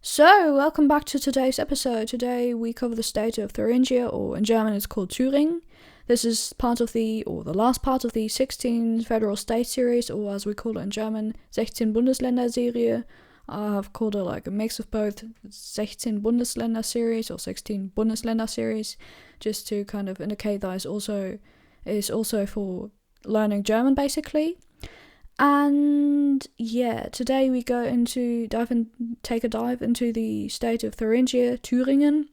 So, welcome back to today's episode. Today we cover the state of Thuringia, or in German it's called Thüringen. This is the last part of the 16 federal state series, or as we call it in German, 16 Bundesländer Serie. I've called it like a mix of both 16 Bundesländer series or 16 Bundesländer series, just to kind of indicate that it's also for learning German basically. And yeah, today we go take a dive into the state of Thuringia, Thüringen.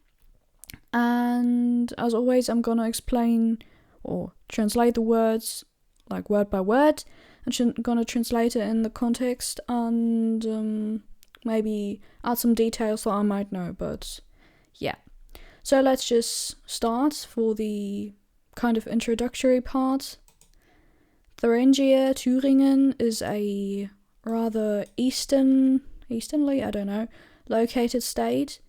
And as always, I'm gonna explain or translate the words like word by word. I'm gonna translate it in the context and maybe add some details that I might know. But yeah, so let's just start for the kind of introductory part. Thuringia, Thüringen is a rather easternly, located state,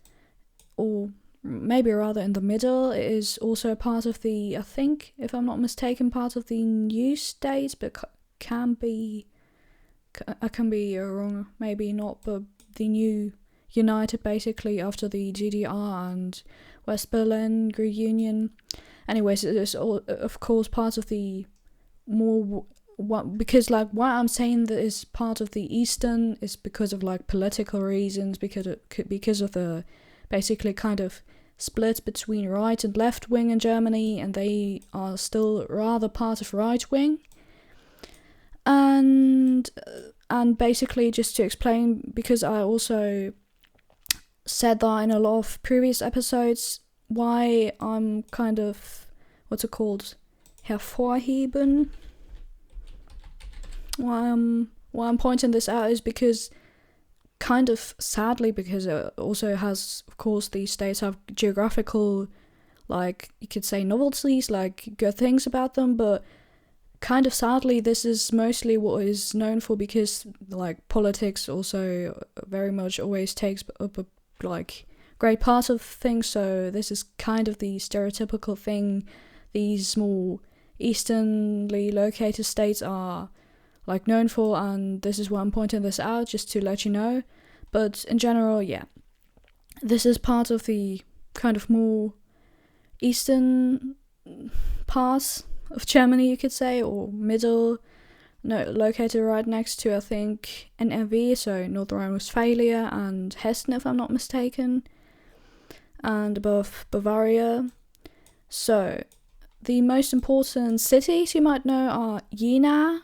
or maybe rather in the middle. It is also part of the, I think, if I'm not mistaken, part of the new state, but I can be wrong, maybe not, but the new united basically after the GDR and West Berlin reunion. Anyways, it is all, of course, part of the more because like why I'm saying that is part of the Eastern is because of like political reasons, because of the basically kind of split between right and left wing in Germany, and they are still rather part of right wing. And basically just to explain, because I also said that in a lot of previous episodes, why I'm kind of hervorheben. Why I'm pointing this out is because, kind of sadly, because it also has, of course, these states have geographical, like, you could say novelties, like good things about them, but kind of sadly, this is mostly what is known for, because, like, politics also very much always takes up a, like, great part of things, so this is kind of the stereotypical thing these small easternly located states are like known for, and this is why I'm pointing this out, just to let you know. But in general, yeah, this is part of the kind of more eastern part of Germany, you could say, or middle, located right next to, I think, NRW, so North Rhine-Westphalia and Hessen, if I'm not mistaken, and above Bavaria. So the most important cities you might know are Jena.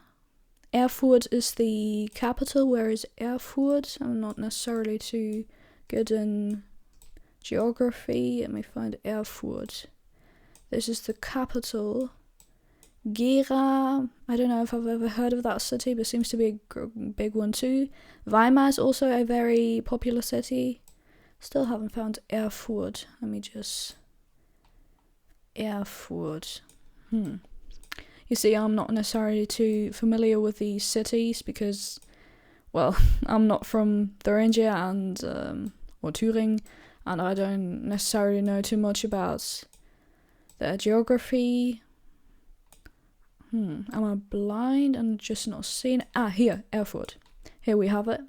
Erfurt is the capital. Where is Erfurt? I'm not necessarily too good in geography. Let me find Erfurt. This is the capital. Gera, I don't know if I've ever heard of that city, but seems to be a big one too. Weimar is also a very popular city. Still haven't found Erfurt. Let me just... Erfurt. You see, I'm not necessarily too familiar with these cities because, well, I'm not from Thuringia or Thüringen, and I don't necessarily know too much about their geography. Am I blind and just not seeing it? Here, Erfurt. Here we have it.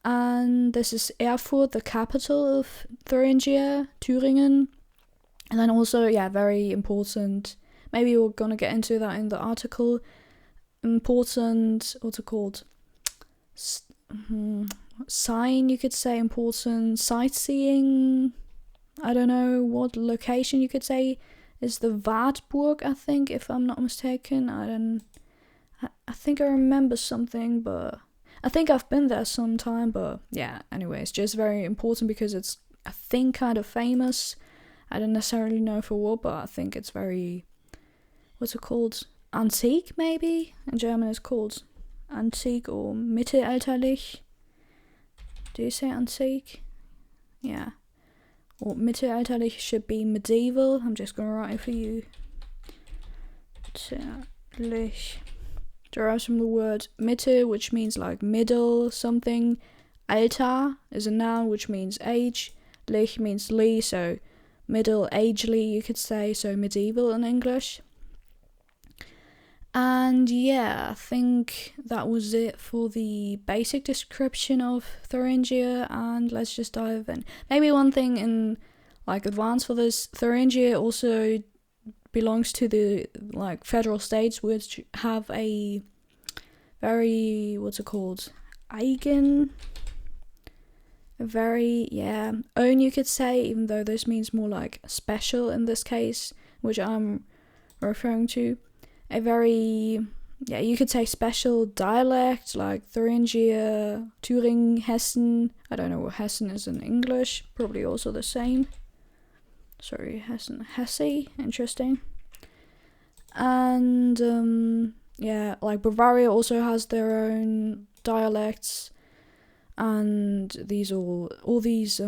And this is Erfurt, the capital of Thuringia, Thüringen. And then also, yeah, very important, maybe we're going to get into that in the article, important, what's it called, sign, you could say, important sightseeing, I don't know what location you could say, is the Wartburg, I think, if I'm not mistaken. I think I remember something, but I think I've been there sometime, but yeah, anyways, just very important because it's, I think, kind of famous. I don't necessarily know for what, but I think it's very, what's it called? Antique, maybe? In German it's called antique or mittelalterlich. Do you say antique? Yeah. Or mittelalterlich should be medieval. I'm just going to write it for you. Mittelalterlich. Derives from the word Mitte, which means like middle, something. Alter is a noun, which means age. Lich means lee, so middle agely, you could say, so medieval in English. And yeah, I think that was it for the basic description of Thuringia, and let's just dive in. Maybe one thing in like advance for this, Thuringia also belongs to the like federal states, which have a very, what's it called, own, you could say, even though this means more like special in this case, which I'm referring to. A very, you could say special dialect, like Thuringia, Thüringen, Hessen. I don't know what Hessen is in English, probably also the same. Sorry, Hessen, Hesse, interesting. And like Bavaria also has their own dialects, and these all these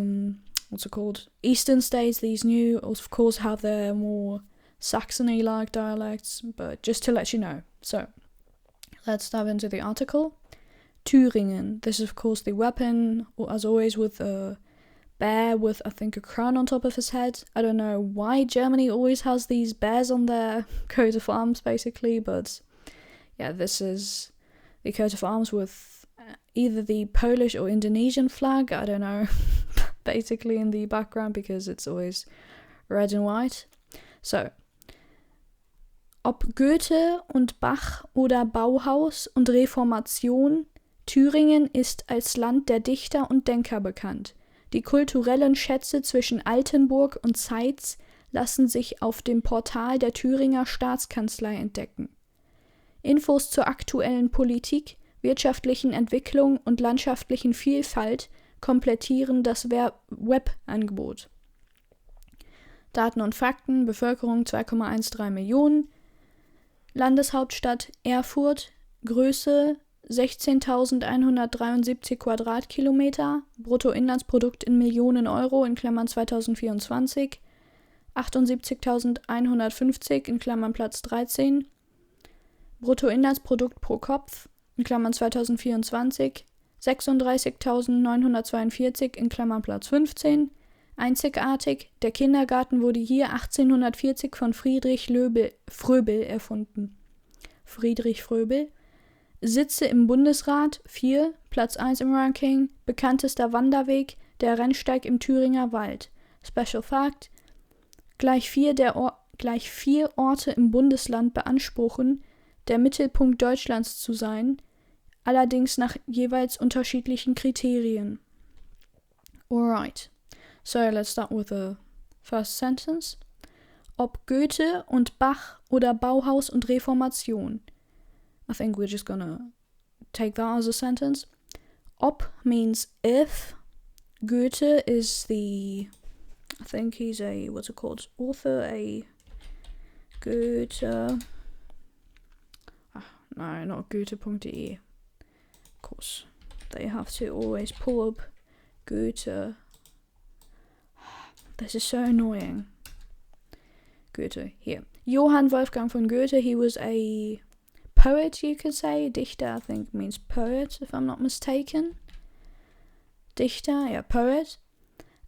what's it called, eastern states, these new, of course, have their more Saxony-like dialects, but just to let you know. So, let's dive into the article. Thüringen. This is, of course, the weapon, as always, with a bear with, I think, a crown on top of his head. I don't know why Germany always has these bears on their coat of arms, basically, but yeah, this is the coat of arms with either the Polish or Indonesian flag, I don't know, basically in the background, because it's always red and white. So, ob Goethe und Bach oder Bauhaus und Reformation, Thüringen ist als Land der Dichter und Denker bekannt. Die kulturellen Schätze zwischen Altenburg und Zeitz lassen sich auf dem Portal der Thüringer Staatskanzlei entdecken. Infos zur aktuellen Politik, wirtschaftlichen Entwicklung und landschaftlichen Vielfalt komplettieren das Webangebot. Daten und Fakten: Bevölkerung 2,13 Millionen, Landeshauptstadt Erfurt, Größe 16.173 Quadratkilometer, Bruttoinlandsprodukt in Millionen Euro in Klammern 2024, 78.150 in Klammern Platz 13, Bruttoinlandsprodukt pro Kopf in Klammern 2024, 36.942 in Klammern Platz 15, einzigartig, der Kindergarten wurde hier 1840 von Friedrich Fröbel erfunden. Friedrich Fröbel. Sitze im Bundesrat, 4, Platz 1 im Ranking, bekanntester Wanderweg, der Rennsteig im Thüringer Wald. Special Fact: gleich vier Orte im Bundesland beanspruchen, der Mittelpunkt Deutschlands zu sein, allerdings nach jeweils unterschiedlichen Kriterien. Alright, so let's start with the first sentence. Ob Goethe und Bach oder Bauhaus und Reformation. I think we're just gonna take that as a sentence. Ob means if. Goethe is I think he's a, what's it called, author, a Goethe. No, not Goethe.de. Of course, they have to always pull up Goethe. This is so annoying. Goethe, here. Johann Wolfgang von Goethe, he was a poet, you could say. Dichter, I think, means poet, if I'm not mistaken. Dichter, yeah, poet.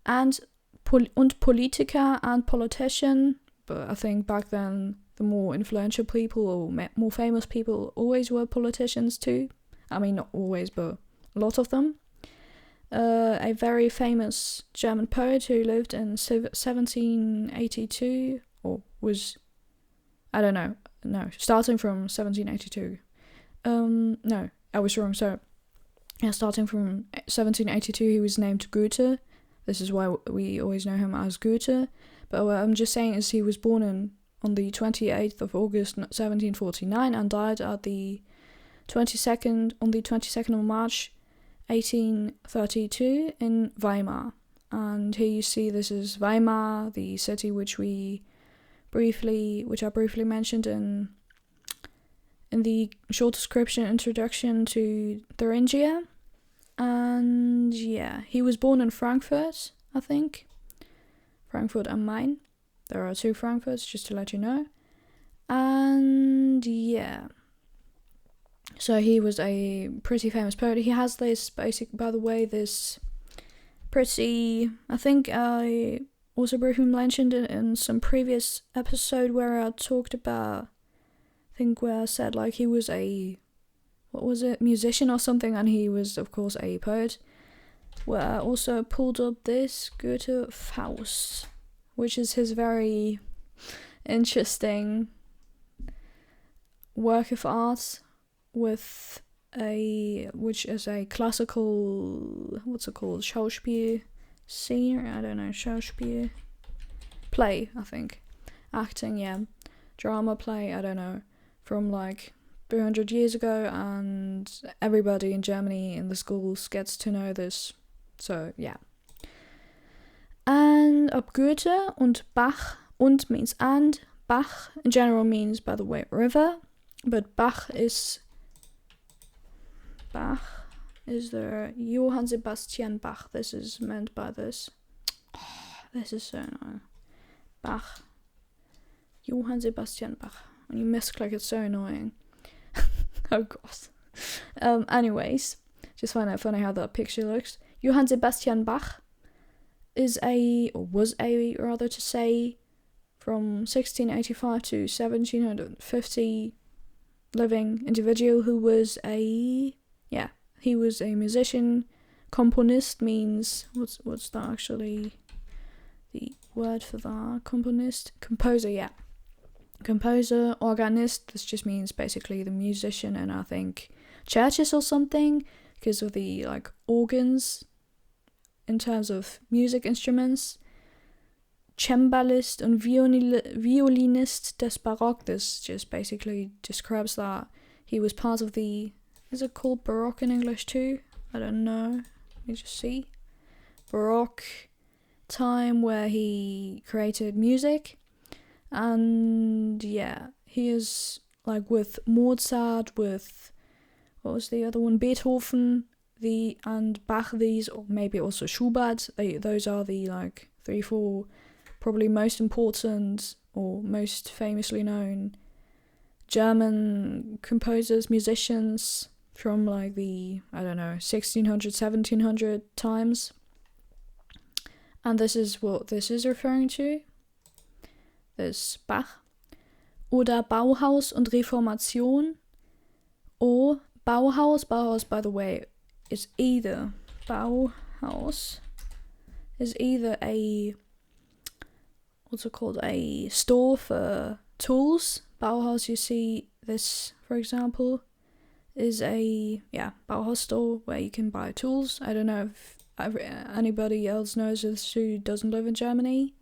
And Politiker and politician. But I think back then, the more influential people or more famous people always were politicians too. I mean, not always, but a lot of them. A very famous German poet who lived in 1782, or was, I don't know, no, starting from 1782. No, I was wrong. So, yeah, starting from 1782, he was named Goethe. This is why we always know him as Goethe. But what I'm just saying is he was born on the 28th of August 1749 and died at the 22nd of March 1832 in Weimar. And here you see this is Weimar, the city which I briefly mentioned in the short description introduction to Thuringia. And yeah, he was born in Frankfurt, I think. Frankfurt am Main. There are 2 Frankfurts, just to let you know. And yeah. So he was a pretty famous poet. He has this this pretty, I think I also briefly mentioned it in some previous episode where I talked about think where I said like he was a, what was it, musician or something, and he was of course a poet, where I also pulled up this Goethe Faust, which is his very interesting work of art which is a classical, what's it called, Schauspiel scene, I don't know, Schauspiel play, I think, acting, yeah, drama play, I don't know, from like 300 years ago, and everybody in Germany in the schools gets to know this, so yeah. And up Goethe und Bach, und means and, Bach in general means, by the way, river, but Bach is the Johann Sebastian Bach. This is meant by this. This is so annoying. Bach. Johann Sebastian Bach. When you misclick, it's so annoying. Oh god. Anyways, just find it funny how that picture looks. Johann Sebastian Bach was a rather to say, from 1685 to 1750 living individual who was he was a musician. Componist means, what's that actually, the word for that? Componist? Composer, yeah. Composer, organist, this just means basically the musician, and I think churches or something, because of the like organs in terms of music instruments. Cembalist and violinist des Baroque. This just basically describes that he was part of the, is it called Baroque in English too? I don't know. Let me just see. Baroque time where he created music. And yeah, he is like with Mozart, with, what was the other one? Beethoven, and Bach, these, or maybe also Schubert. Those are the like 3-4 probably most important or most famously known German composers, musicians from like the, I don't know, 1600, 1700 times. And this is what this is referring to. This Bach. Oder Bauhaus und Reformation. Or Bauhaus, by the way, is either, Bauhaus is either a, what's it called, a store for tools. Bauhaus, you see this, for example, is a, Bauhaus store where you can buy tools. I don't know if anybody else knows this who doesn't live in Germany.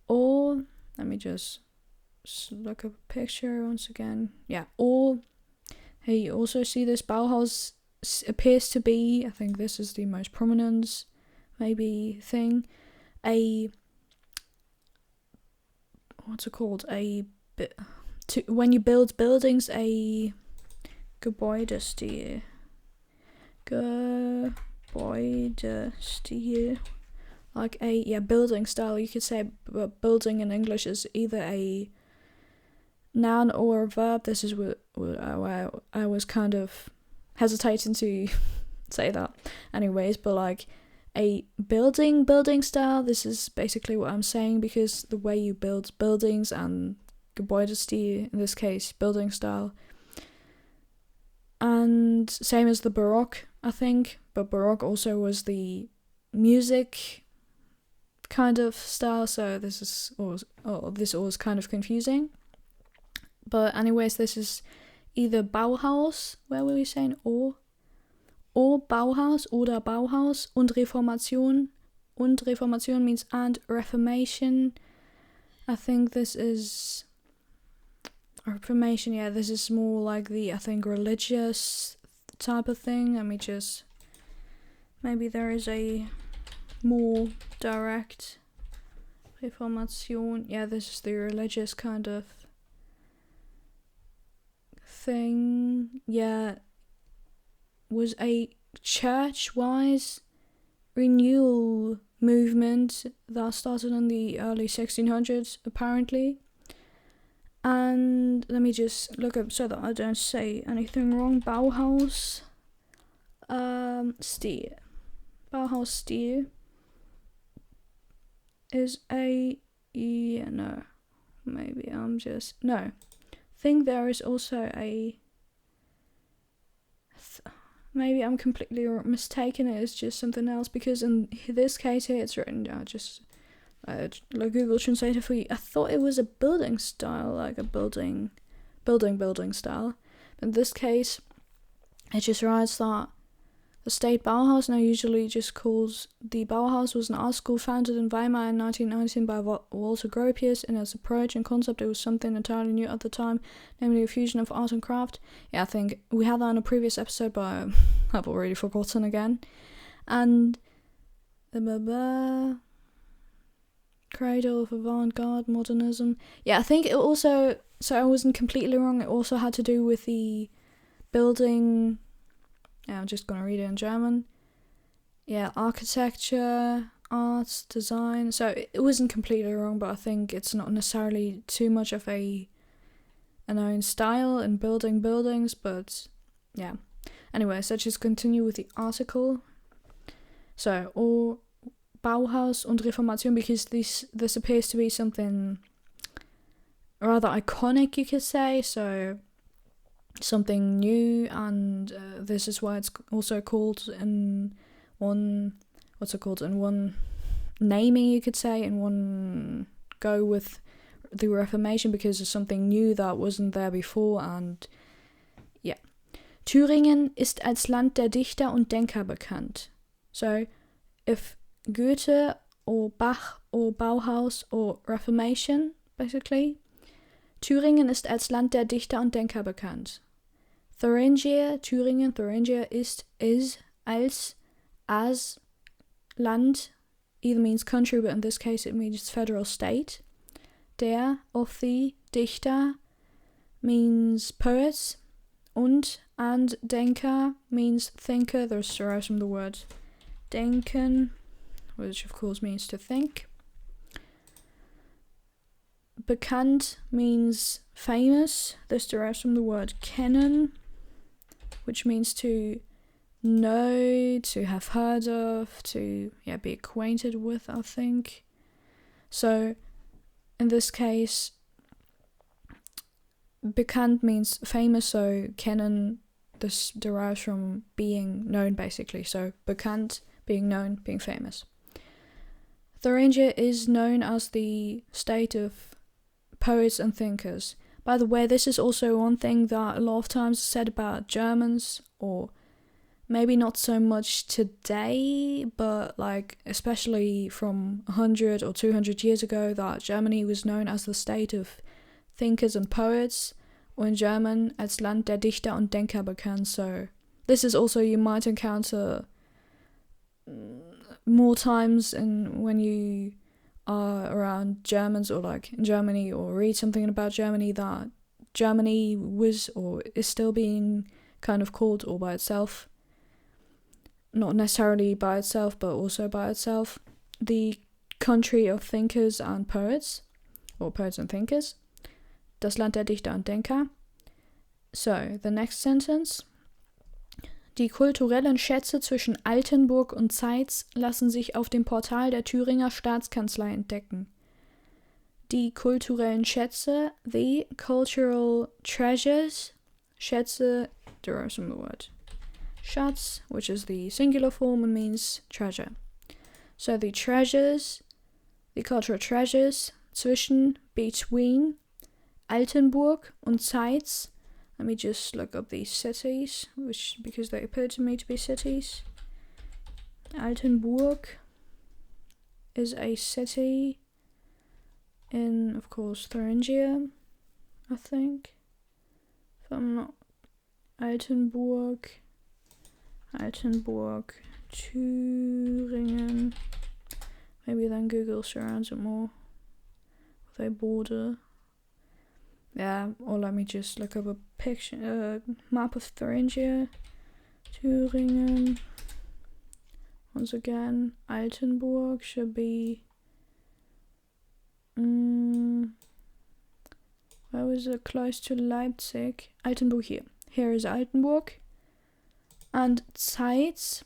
Or, let me just look up a picture once again. Yeah, or, hey, you also see this Bauhaus appears to be, I think this is the most prominent, maybe, thing, what's it called, when you build buildings, a Gebäudestil, like a building style. You could say building in English is either a noun or a verb. This is what I was kind of hesitating to say that anyways, but like a building style, this is basically what I'm saying, because the way you build buildings, and Gebäudestil in this case, building style, and same as the Baroque, I think, but Baroque also was the music kind of style, so this was kind of confusing. But anyways, this is either Bauhaus, where were we saying, or Bauhaus, oder Bauhaus, und Reformation. Und Reformation means and, Reformation. I think this is Reformation, yeah, this is more like the, I think, religious type of thing. Let me just, maybe there is a more direct Reformation. Yeah, this is the religious kind of thing. Yeah, was a church-wise renewal movement that started in the early 1600s, apparently. And let me just look up so that I don't say anything wrong. Bauhaus Stil. Bauhaus Stil is a, yeah, no, maybe I'm just, no, think there is also maybe I'm completely mistaken, it is just something else, because in this case here it's written just like Google Translator for you. I thought it was a building style, like a building style. But in this case, it just writes that the state Bauhaus now usually just calls the Bauhaus was an art school founded in Weimar in 1919 by Walter Gropius. In its approach and concept, it was something entirely new at the time, namely a fusion of art and craft. Yeah, I think we had that in a previous episode, but I've already forgotten again. And cradle of avant-garde modernism. Yeah, I think it also, so I wasn't completely wrong, it also had to do with the building. Yeah, I'm just gonna read it in German. Yeah, architecture, art, design. So it wasn't completely wrong, but I think it's not necessarily too much of a known style in building buildings, but yeah. Anyway, so just continue with the article. So, or Bauhaus und Reformation, because this appears to be something rather iconic, you could say, so something new, and this is why it's also called in one naming, you could say, in one go with the Reformation, because it's something new that wasn't there before. And yeah, Thüringen ist als Land der Dichter und Denker bekannt. So if Goethe or Bach or Bauhaus or Reformation, basically, Thüringen ist als Land der Dichter und Denker bekannt. Thüringen ist as Land either means country, but in this case it means federal state. Der of the Dichter means poets, and Denker means thinker. This derives from the word denken, which of course means to think. Bekannt means famous. This derives from the word kennen, which means to know, to have heard of, to be acquainted with, I think. So in this case, bekannt means famous, so kennen, this derives from being known, basically. So bekannt, being known, being famous. Thuringia is known as the state of poets and thinkers. By the way, this is also one thing that a lot of times is said about Germans, or maybe not so much today, but like especially from 100 or 200 years ago, that Germany was known as the state of thinkers and poets, or in German als Land der Dichter und Denker bekannt. So this is also, you might encounter more times when you are around Germans, or like in Germany, or read something about Germany, that Germany was or is still being kind of called all by itself, not necessarily by itself, but also by itself, the country of thinkers and poets, or poets and thinkers, das Land der Dichter und Denker. So, the next sentence. Die kulturellen Schätze zwischen Altenburg und Zeitz lassen sich auf dem Portal der Thüringer Staatskanzlei entdecken. Die kulturellen Schätze, the cultural treasures, Schätze derives from the word Schatz, which is the singular form and means treasure. So the treasures, the cultural treasures, between Altenburg und Zeitz. Let me just look up these cities, because they appear to me to be cities. Altenburg is a city in, of course, Thuringia, I think. If I'm not... Altenburg, Thüringen. Maybe then Google surrounds it more with a border. Yeah, or let me just look up a picture, map of Thuringia, Thüringen. Once again, Altenburg should be. Where was it? Close to Leipzig. Altenburg here. Here is Altenburg. And Zeitz.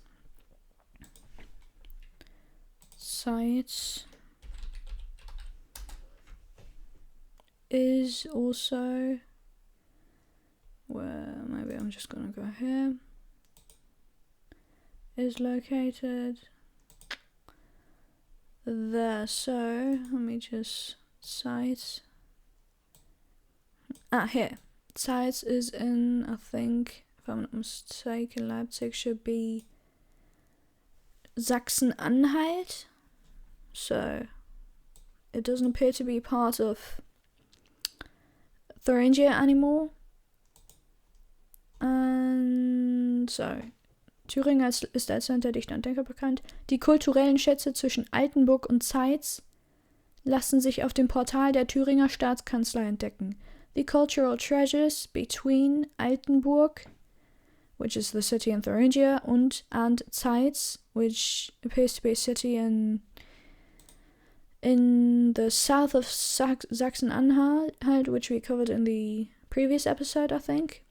Is also where maybe I'm just gonna go here, is located there. So let me just sites. Here. Sites is in, I think, if I'm not mistaken, Leipzig should be Sachsen-Anhalt. So it doesn't appear to be part of Thuringia anymore. And so, Thüringen ist als Land der Dichter und Denker bekannt. Die kulturellen Schätze zwischen Altenburg und Zeitz lassen sich auf dem Portal der Thüringer Staatskanzlei entdecken. The cultural treasures between Altenburg, which is the city in Thuringia, and Zeitz, which appears to be a city in the south of Sachsen-Anhalt, which we covered in the previous episode, I think.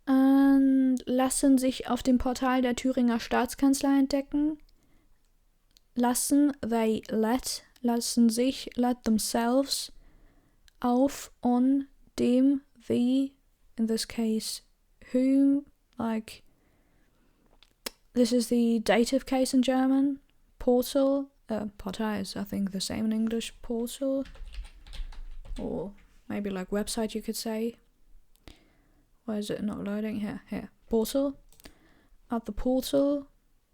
Und lassen sich auf dem Portal der Thüringer Staatskanzlei entdecken. Lassen sich, let themselves, auf, on, dem, the, in this case, whom, like, this is the dative case in German. Portal, Portal is, I think, the same in English, portal, or maybe like website you could say. Why is it not loading? Here, portal, at the portal,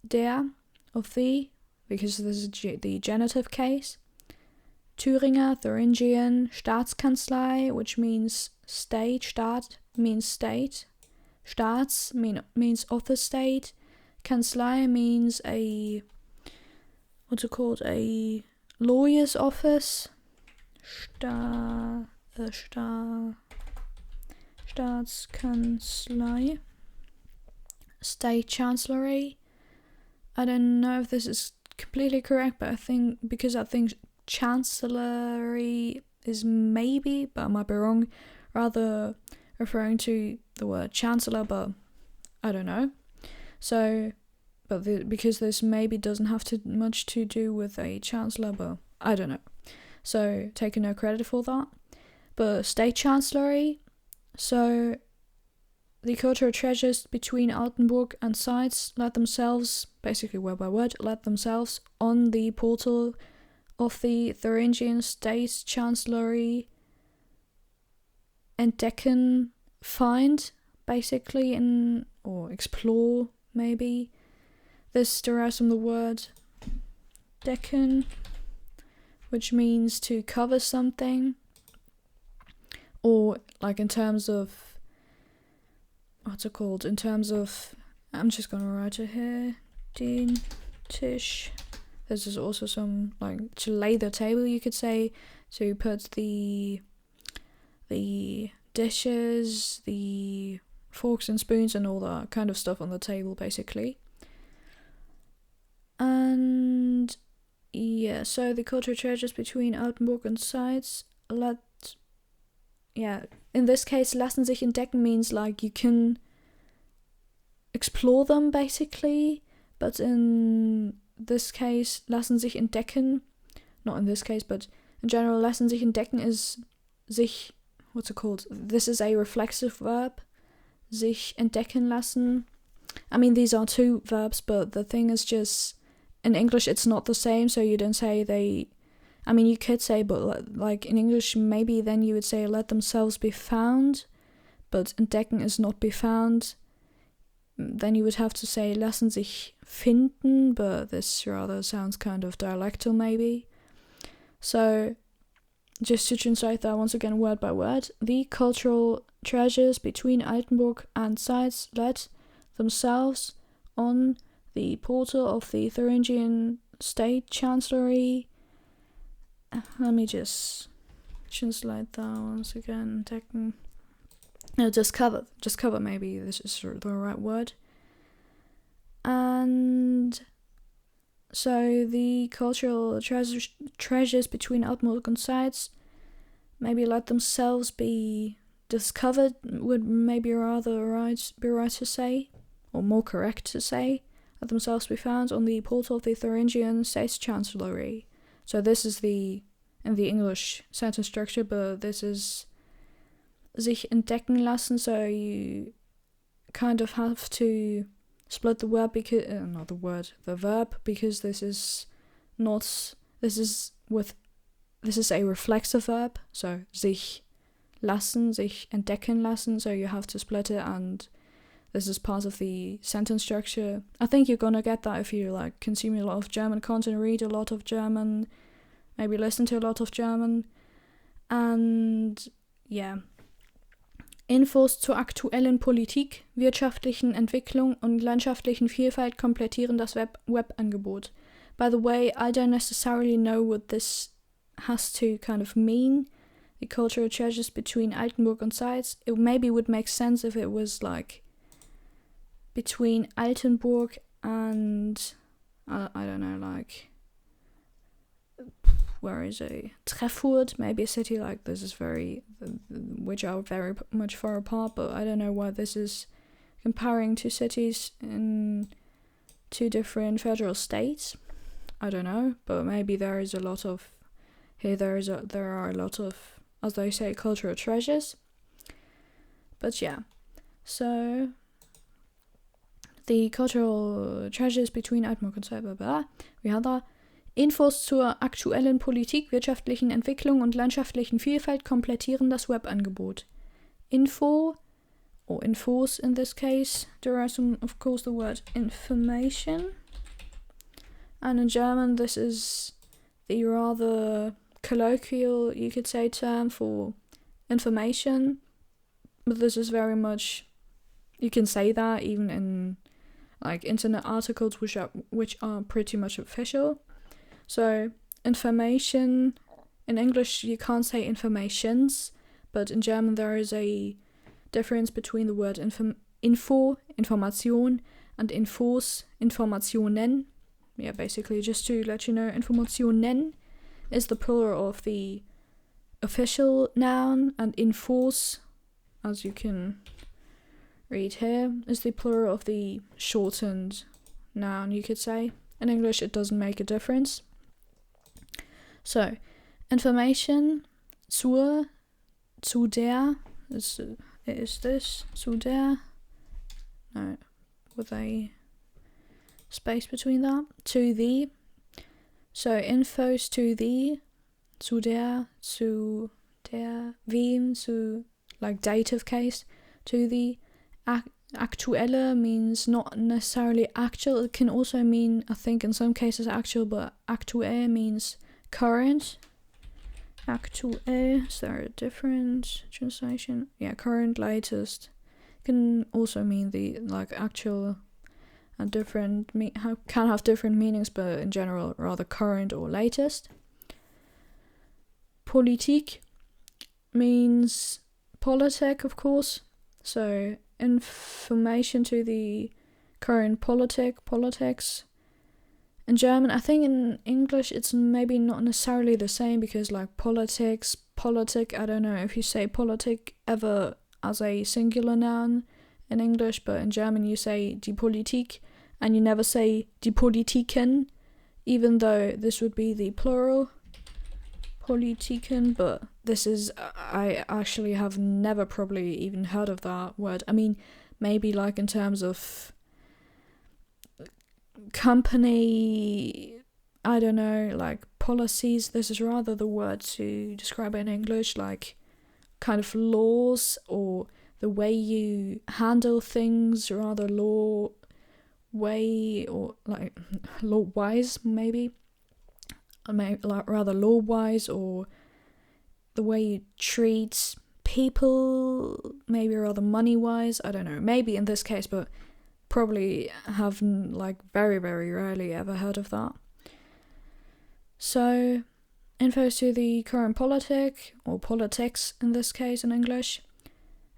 der, of the, because this is the genitive case, Thüringer, Thuringian, Staatskanzlei, which means state, Staat means state, Staats means of the state, Kanzlei means a, what's it called, a lawyer's office, Staatskanzlei, State Chancellery. I don't know if this is completely correct, but I think Chancellery is maybe, but I might be wrong, rather referring to the word chancellor, but I don't know. So, because this maybe doesn't have much to do with a chancellor, but I don't know. So, taking no credit for that. But State Chancellery, so the cultural treasures between Altenburg and Zeitz let themselves, basically word by word, let themselves on the portal of the Thuringian State Chancellery entdecken, find, basically, or explore, maybe. This derives from the word decken, which means to cover something, or like in terms of, what's it called? In terms of, I'm just gonna write it here, den Tisch. This is also some, like, to lay the table, you could say, to put the dishes, the forks and spoons and all that kind of stuff on the table, basically. And yeah, so the cultural treasures between Altenburg and Zeitz in this case, lassen sich entdecken means like you can explore them, basically, but in this case, lassen sich entdecken, not in this case, but in general, lassen sich entdecken is sich, what's it called? This is a reflexive verb, sich entdecken lassen. I mean, these are two verbs, but the thing is just, in English, it's not the same, so you don't say they, I mean, you could say, but like in English, maybe then you would say let themselves be found, but entdecken is not be found. Then you would have to say lassen sich finden, but this rather sounds kind of dialectal maybe. So, just to translate that once again word by word, the cultural treasures between Altenburg and Zeitz let themselves on the portal of the Thuringian State Chancellery. Let me just translate that once again. No, discover maybe this is the right word. And so the cultural treasures between Altenburg and Zeitz maybe let themselves be discovered, would maybe be right to say, or more correct to say, let themselves be found on the portal of the Thuringian State Chancellery. So this is in the English sentence structure, but this is sich entdecken lassen, so you kind of have to split the word because the verb, because this is a reflexive verb, so sich lassen, sich entdecken lassen, so you have to split it, and this is part of the sentence structure. I think you're gonna get that if you like consume a lot of German content, read a lot of German, maybe listen to a lot of German. And yeah. Infos zur aktuellen Politik, wirtschaftlichen Entwicklung und landschaftlichen Vielfalt komplettieren das Webangebot. By the way, I don't necessarily know what this has to kind of mean. The cultural treasures between Altenburg and Zeitz. It maybe would make sense if it was like between Altenburg and I don't know, like where is it? Treffurt, maybe a city like this is which are very much far apart, but I don't know why this is comparing two cities in two different federal states. I don't know, but maybe there are a lot of, as they say, cultural treasures. But yeah, so the cultural treasures between Altenburg und Zeitz, we had that. Infos zur aktuellen Politik, wirtschaftlichen Entwicklung und landschaftlichen Vielfalt komplettieren das Webangebot. Info, or infos in this case, derives from, of course, the word information. And in German, this is the rather colloquial, you could say, term for information. But this is very much, you can say that even in like internet articles which are pretty much official. So information, in English you can't say informations, but in German there is a difference between the word info, Information, and infos, Informationen. Yeah, basically just to let you know, Informationen is the plural of the official noun, and infos, as you can read here, is the plural of the shortened noun, you could say. In English it doesn't make a difference. So, information zu der, is this, zu der, no, with a space between that, to the, so infos to the, zu der, wem, zu, like dative case, to the, aktuelle means not necessarily actual, it can also mean, I think in some cases actual, but aktuell means current. Aktuell, is there a different translation? Yeah, current, latest. Can also mean the like actual and different, can have different meanings, but in general rather current or latest. Politik means politic, of course. So information to the current politics. In German, I think in English it's maybe not necessarily the same, because like politic, I don't know if you say politik ever as a singular noun in English, but in German you say die Politik, and you never say die Politiken, even though this would be the plural, Politiken, but this is, I actually have never probably even heard of that word. I mean, maybe like in terms of company, I don't know, like policies, this is rather the word to describe it in English, like kind of laws or the way you handle things, rather law way, or like law-wise maybe, like rather law-wise, or the way you treat people, maybe rather money-wise, I don't know, maybe in this case, but probably have like very, very rarely ever heard of that. So, infos to the current politik, or politics in this case in English.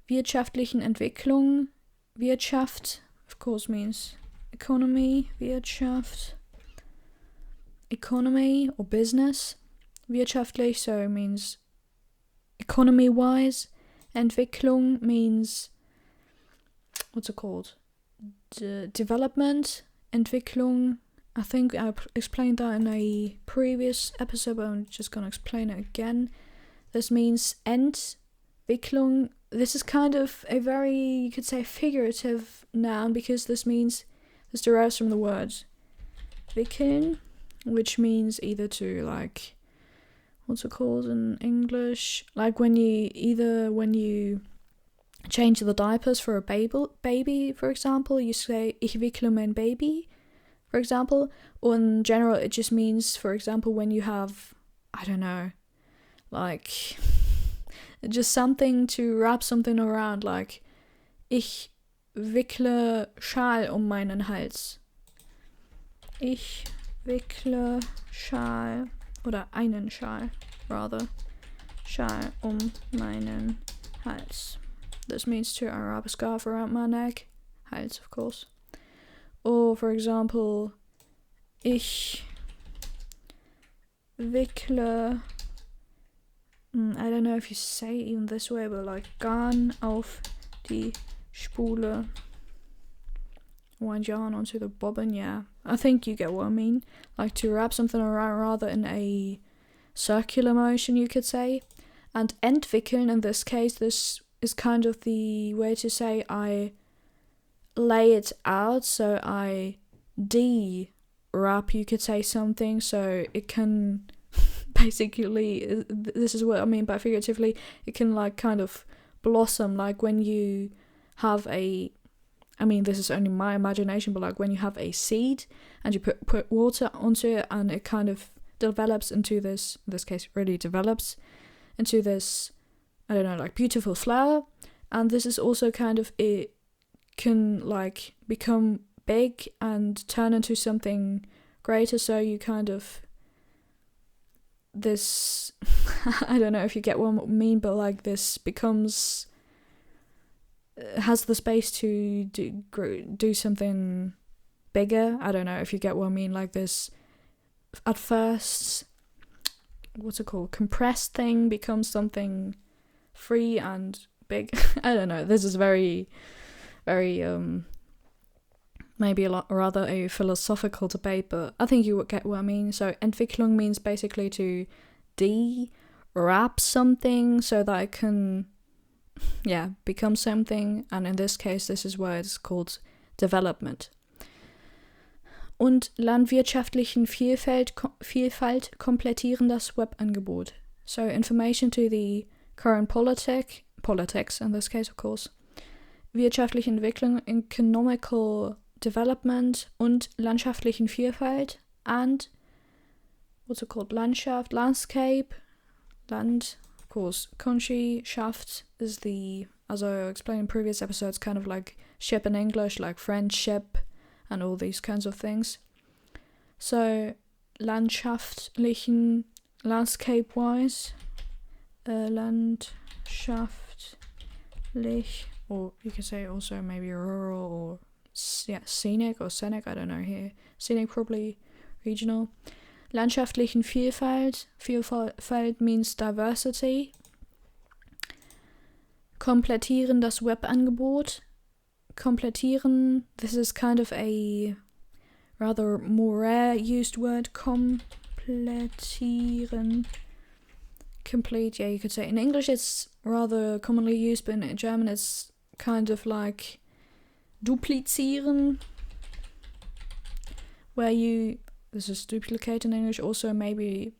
Wirtschaftlichen Entwicklung. Wirtschaft, of course, means economy. Wirtschaft. Economy or business. Wirtschaftlich, so means economy-wise. Entwicklung means, what's it called? Development, Entwicklung. I think I explained that in a previous episode, but I'm just gonna explain it again. This means Entwicklung this is kind of a very, you could say, figurative noun, because this derives from the word wickeln, which means either to, like, what's it called in English? Like when you change the diapers for a baby, for example, you say ich wickle mein Baby, for example. Or in general, it just means, for example, when you have, I don't know, like just something to wrap something around, like ich wickle Schal meinen Hals. Ich wickle Schal, oder einen Schal, rather. Schal meinen Hals. This means to wrap a scarf around my neck. Hals, of course. Or, for example, ich wickle, I don't know if you say it even this way, but like Garn auf die Spule. Wind yarn onto the bobbin, yeah. I think you get what I mean. Like to wrap something around rather in a circular motion, you could say. And entwickeln, in this case, this is kind of the way to say I lay it out, so I de-wrap, you could say, something, so it can basically, this is what I mean by figuratively, it can like kind of blossom, like when you have this is only my imagination, but like when you have a seed and you put water onto it and it kind of develops into this, in this case really develops into this, I don't know, like beautiful flower. And this is also kind of, it can like become big and turn into something greater, so you kind of, this I don't know if you get what I mean, but like this becomes, has the space to do something bigger. I don't know if you get what I mean, like this at first, what's it called, compressed thing becomes something free and big. I don't know, this is very maybe rather a philosophical debate, but I think you would get what I mean. So Entwicklung means basically to de-wrap something so that it can become something, and in this case this is why it's called development. Und landwirtschaftlichen Vielfalt komplettieren das Webangebot. So information to the current politics in this case, of course, wirtschaftliche Entwicklung, economical development, und landschaftlichen Vielfalt, and what's it called, landscape, land, of course, country, Schaft is the, as I explained in previous episodes, kind of like ship in English, like friendship and all these kinds of things. So landschaftlichen, landscape wise, landschaftlich, or you can say also maybe rural or scenic or scenic, I don't know here. Scenic probably regional. Landschaftlichen Vielfalt. Vielfalt means diversity. Komplettieren das Webangebot. Komplettieren, this is kind of a rather more rare used word. Komplettieren. Complete, yeah, you could say. In English it's rather commonly used, but in German it's kind of like duplizieren, where this is duplicate in English, also maybe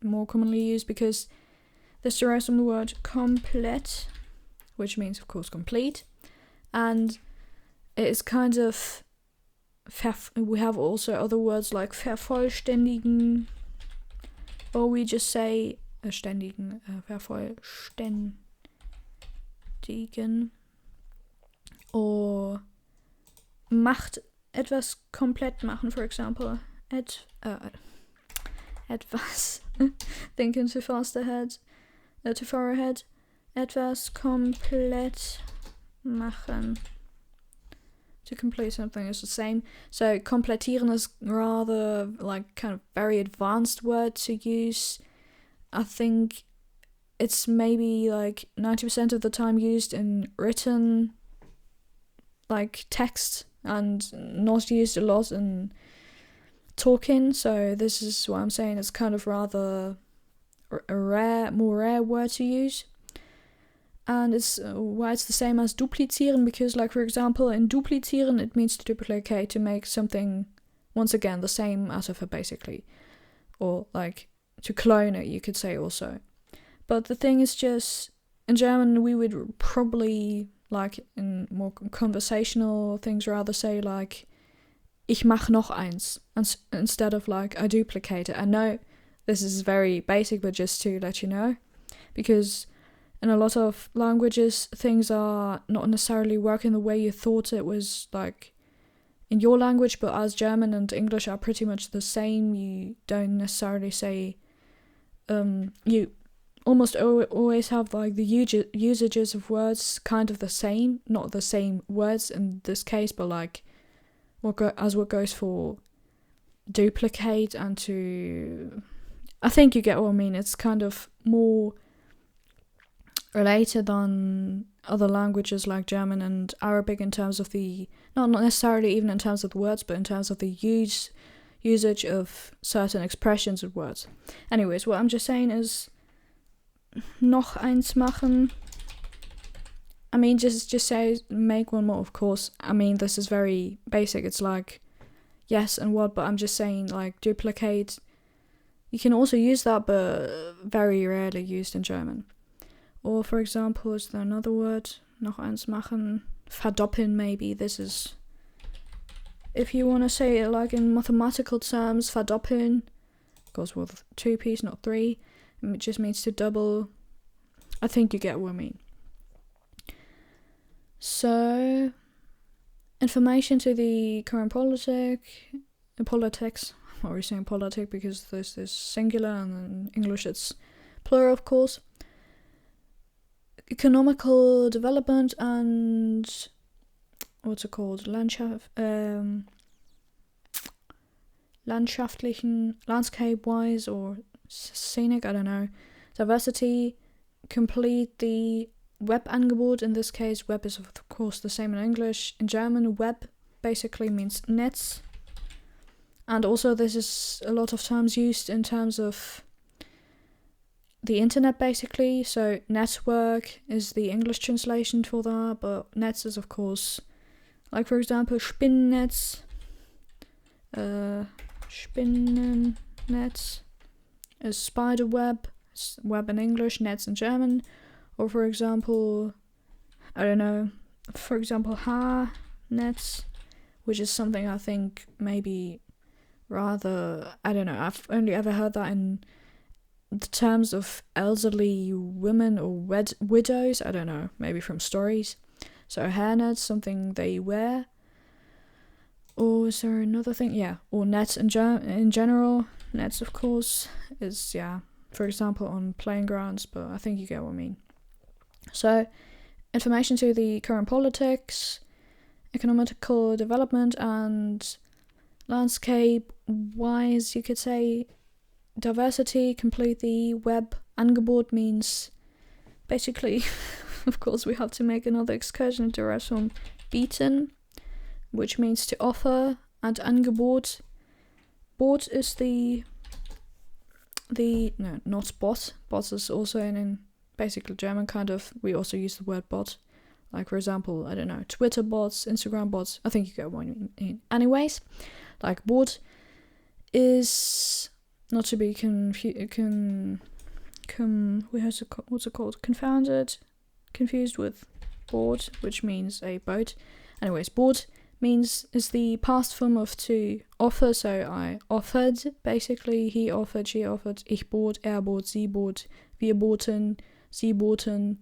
more commonly used because this derives from the word komplett, which means of course complete, and it is kind of, we have also other words like vervollständigen, or we just say vervollständigen, or macht etwas komplett machen, for example. Etwas. Thinking too fast ahead. Too far ahead. Etwas komplett machen. To complete something is the same. So komplettieren is rather like kind of very advanced word to use. I think it's maybe like 90% of the time used in written like text and not used a lot in talking, so this is what I'm saying, it's kind of rather a more rare word to use. And it's why it's the same as duplizieren, because like for example in duplizieren it means to duplicate, to make something once again the same as of it basically, or like to clone it, you could say also. But the thing is just in German we would probably like in more conversational things rather say like ich mach noch eins instead of like I duplicate it. I know this is very basic, but just to let you know, because in a lot of languages, things are not necessarily working the way you thought it was like in your language, but as German and English are pretty much the same, you don't necessarily say, you almost always have like the usages of words kind of the same, not the same words in this case, but like what goes for duplicate and to, I think you get what I mean. It's kind of more related on other languages like German and Arabic in terms of the, not necessarily even in terms of the words, but in terms of the usage of certain expressions of words. Anyways, what I'm just saying is noch eins machen. I mean, just say make one more, of course. I mean, this is very basic. It's like yes and what, but I'm just saying like duplicate. You can also use that, but very rarely used in German. Or for example, is there another word? Noch eins machen. Verdoppeln maybe. This is, if you want to say it like in mathematical terms, verdoppeln goes with 2 p's, not 3. It just means to double. I think you get what I mean. So, information to the current politics. What are we saying politic? Because there's this singular and in English it's plural, of course. Economical development and what's it called? Landschaftlichen, landscape-wise or scenic, I don't know. Diversity, complete the Webangebot. In this case, web is of course the same in English. In German, web basically means Netz. And also this is a lot of times used in terms of the internet basically. So network is the English translation for that, but Netz is of course, like for example, Spinnennetz, Spinnennetz is spider web, web in English, Netz in German. Or for example, I don't know, for example, Haarnetz, which is something I think maybe rather, I don't know, I've only ever heard that in the terms of elderly women or widows, I don't know, maybe from stories. So hairnet, something they wear. Or is there another thing? Yeah, or nets in general. Nets, of course, is, yeah, for example, on playing grounds, but I think you get what I mean. So, information to the current politics, economical development, and landscape-wise, you could say, diversity, complete the Webangebot means basically, of course, we have to make another excursion to derived from bieten, which means to offer, and Angebot. Bot is the no, not bot. Bot is also in basically German kind of. We also use the word bot. Like for example, I don't know, Twitter bots, Instagram bots. I think you get what I mean. Anyways, like bot is not to be what's it called? Confused with board, which means a boat. Anyways, board is the past form of to offer, so I offered, basically, he offered, she offered, ich bot, er bot, sie bot, wir boten, sie boten.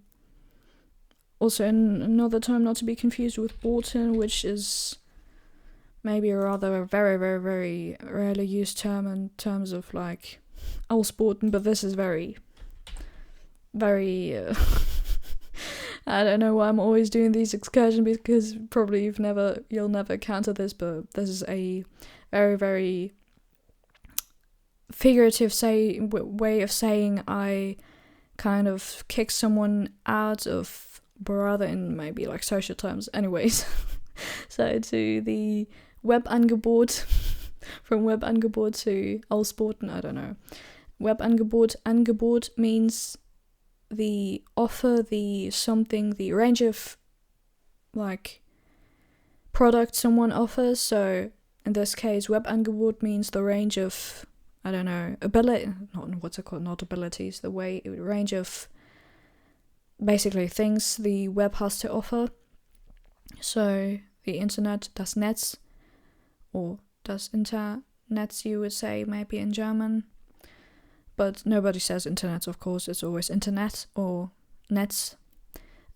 Also in another term not to be confused with boten, which is maybe a rather very, very, very rarely used term in terms of like ausboten, but this is very, very I don't know why I'm always doing these excursions, because probably you'll never encounter this, but this is a very, very figurative way of saying I kind of kick someone out of, but rather in maybe like social terms. Anyways, so to the Webangebot, from Webangebot to Ausboten, I don't know. Webangebot, Angebot means the offer, the something, the range of like product someone offers. So in this case, Webangebot means the range of, I don't know, not abilities, the range of basically things the web has to offer. So the internet, das Netz, or das Internet, you would say maybe in German. But nobody says internet, of course, it's always Internet or Netz.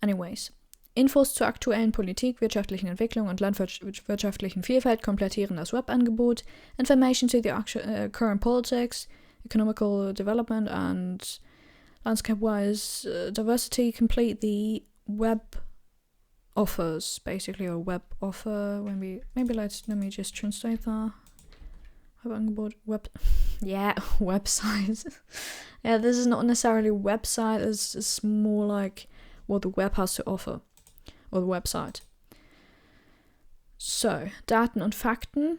Anyways. Infos zur aktuellen Politik, wirtschaftlichen Entwicklung und landwirtschaftlichen Vielfalt komplettieren das Webangebot. Information to the current politics, economical development and landscape-wise diversity complete the web offers, basically, or web offer. Let me just translate that. Webangebot, website. Yeah, this is not necessarily a website, it's more like what the web has to offer. Or the website. So, Daten und Fakten.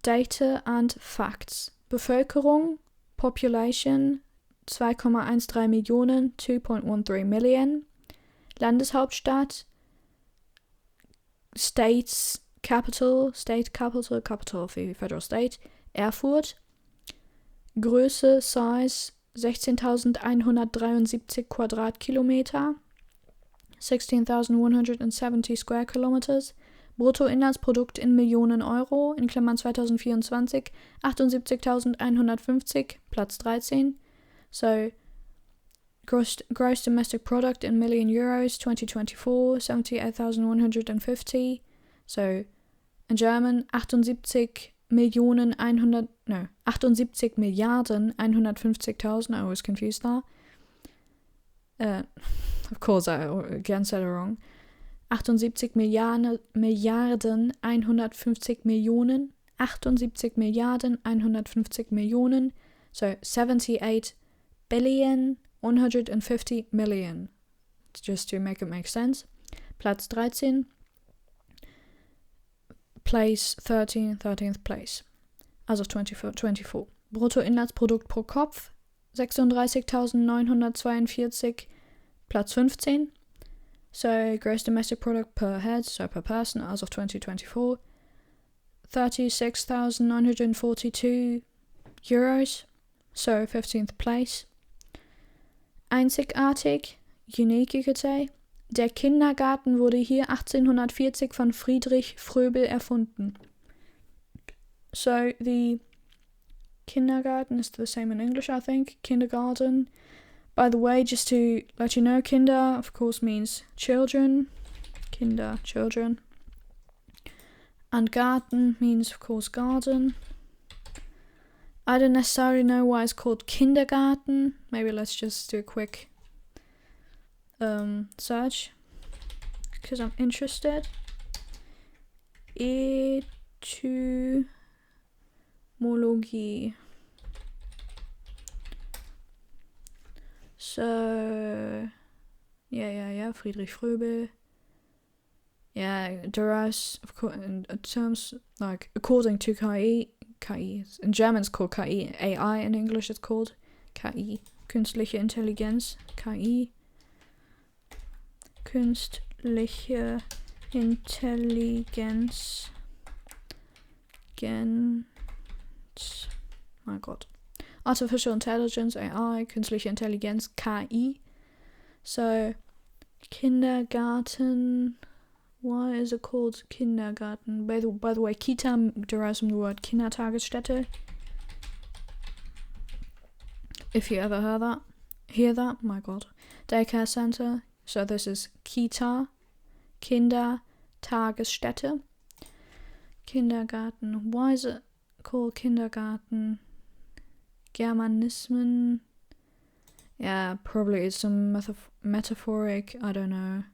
Data and Facts. Bevölkerung, Population, 2,13 Millionen, 2.13 million. Landeshauptstadt, State capital of the federal state, Erfurt. Größe, Size, 16.173 Quadratkilometer. 16.170 square kilometers. Bruttoinlandsprodukt in Millionen Euro, in Klammern 2024, 78.150, Platz 13. So, gross domestic product in million euros, 2024, 78.150. So, in German, 78 Milliarden 150.000, I was confused there. Of course, I again said it wrong. 78 Milliarden 150 Millionen. 78 Milliarden 150 Millionen. So 78 billion 150 million. Just to make it make sense. Platz 13. Place 13th place. As of 2024. Bruttoinlandsprodukt pro Kopf 36.942, Platz 15. So, gross domestic product per head, so per person, as of 2024, 36.942 euros, so 15th place. Einzigartig, unique you could say. Der Kindergarten wurde hier 1840 von Friedrich Fröbel erfunden. So, the kindergarten is the same in English, I think. Kindergarten. By the way, just to let you know, Kinder, of course, means children. Kinder, children. And Garten means, of course, garden. I don't necessarily know why it's called kindergarten. Maybe let's just do a quick search. Because I'm interested. Etymologie. So, yeah, Friedrich Fröbel. Yeah, derives, of course, in terms, like, according to KI, in German it's called KI, AI in English it's called KI, künstliche Intelligenz, KI, künstliche Intelligenz, my god, artificial intelligence, AI, künstliche Intelligenz, KI. So, Kindergarten, why is it called Kindergarten? By the way, Kita derives from the word Kindertagesstätte. If you ever hear that, my god. Daycare center. So this is Kita, Kindertagesstätte. Kindergarten. Why is it called Kindergarten? Germanismen. Yeah, probably it's some metaphoric, I don't know.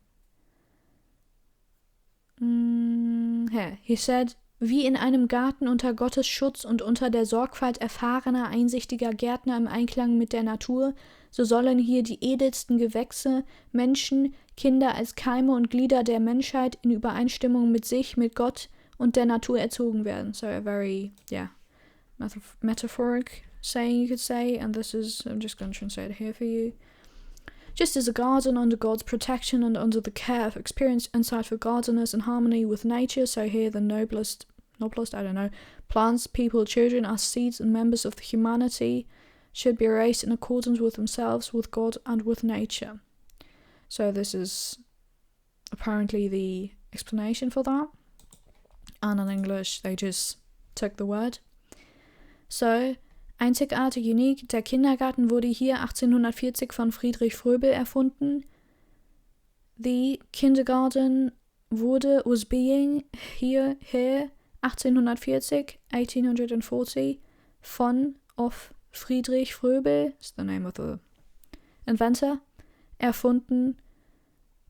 Here, he said, wie in einem Garten unter Gottes Schutz und unter der Sorgfalt erfahrener, einsichtiger Gärtner im Einklang mit der Natur, so sollen hier die edelsten Gewächse, Menschen, Kinder als Keime und Glieder der Menschheit in Übereinstimmung mit sich, mit Gott und der Natur erzogen werden. So a very, metaphoric saying, you could say, and this is, I'm just going to translate it here for you. Just as a garden under God's protection and under the care of experienced insightful gardeners in harmony with nature, so here the noblest, plants, people, children as seeds and members of the humanity should be raised in accordance with themselves, with God, and with nature. So this is apparently the explanation for that. And in English, they just took the word. So, einzigartig, unique, der Kindergarten wurde hier 1840 von Friedrich Fröbel erfunden. The kindergarten was being here 1840, of Friedrich Fröbel, is the name of the inventor, erfunden,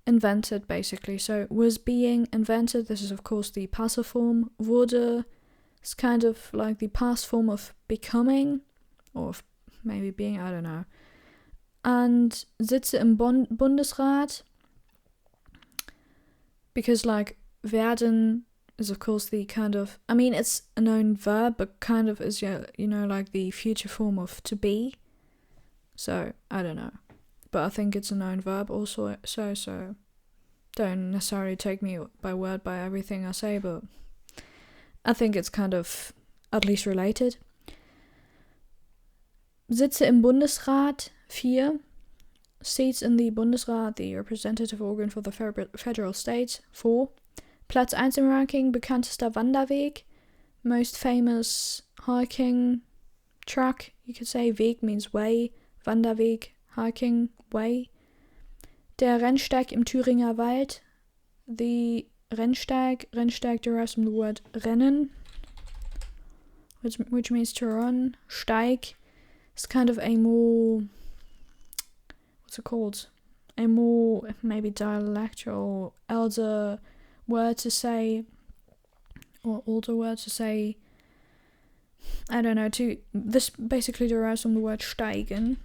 invented basically. So was being invented, this is of course the passive form, wurde, it's kind of like the past form of becoming, or of maybe being, I don't know. And sitze im Bundesrat, because like werden is of course the kind of, I mean it's a known verb, but kind of is, like the future form of to be. So I don't know, but I think it's a known verb also. So don't necessarily take me by word by everything I say, but I think it's kind of at least related. Sitze im Bundesrat 4. Seats in the Bundesrat, the representative organ for the federal state. 4. Platz 1 im Ranking, bekanntester Wanderweg. Most famous hiking track, you could say. Weg means way. Wanderweg, hiking, way. Der Rennsteig im Thüringer Wald. The Rennsteig derives from the word rennen, which means to run. Steig is kind of a more, what's it called? A more maybe dialectal, elder word to say, or older word to say. I don't know. This basically derives from the word steigen,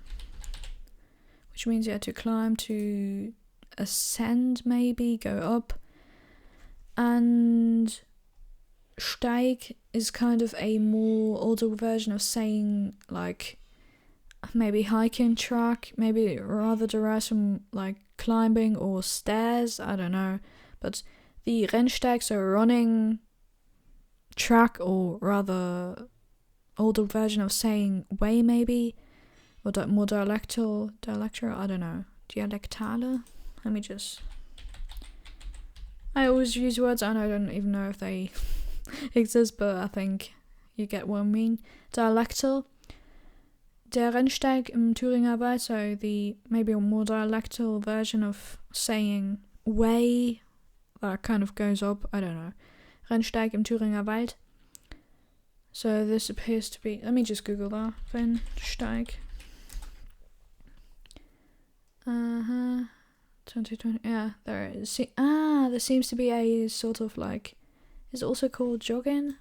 which means to climb, to ascend, maybe go up. And steig is kind of a more older version of saying like maybe hiking track, maybe rather derives from like climbing or stairs, I don't know. But the Rennsteig, so running track, or rather older version of saying way maybe, or more dialectal, I don't know. Dialektale? Let me just... I always use words and I don't even know if they exist, but I think you get what I mean. Dialectal. Der Rennsteig im Thüringer Wald, so the maybe a more dialectal version of saying way that kind of goes up, I don't know. Rennsteig im Thüringer Wald. So this appears to be, let me just Google that. Rennsteig. 2020, yeah, there it is. There seems to be a sort of like, is it also called joggen?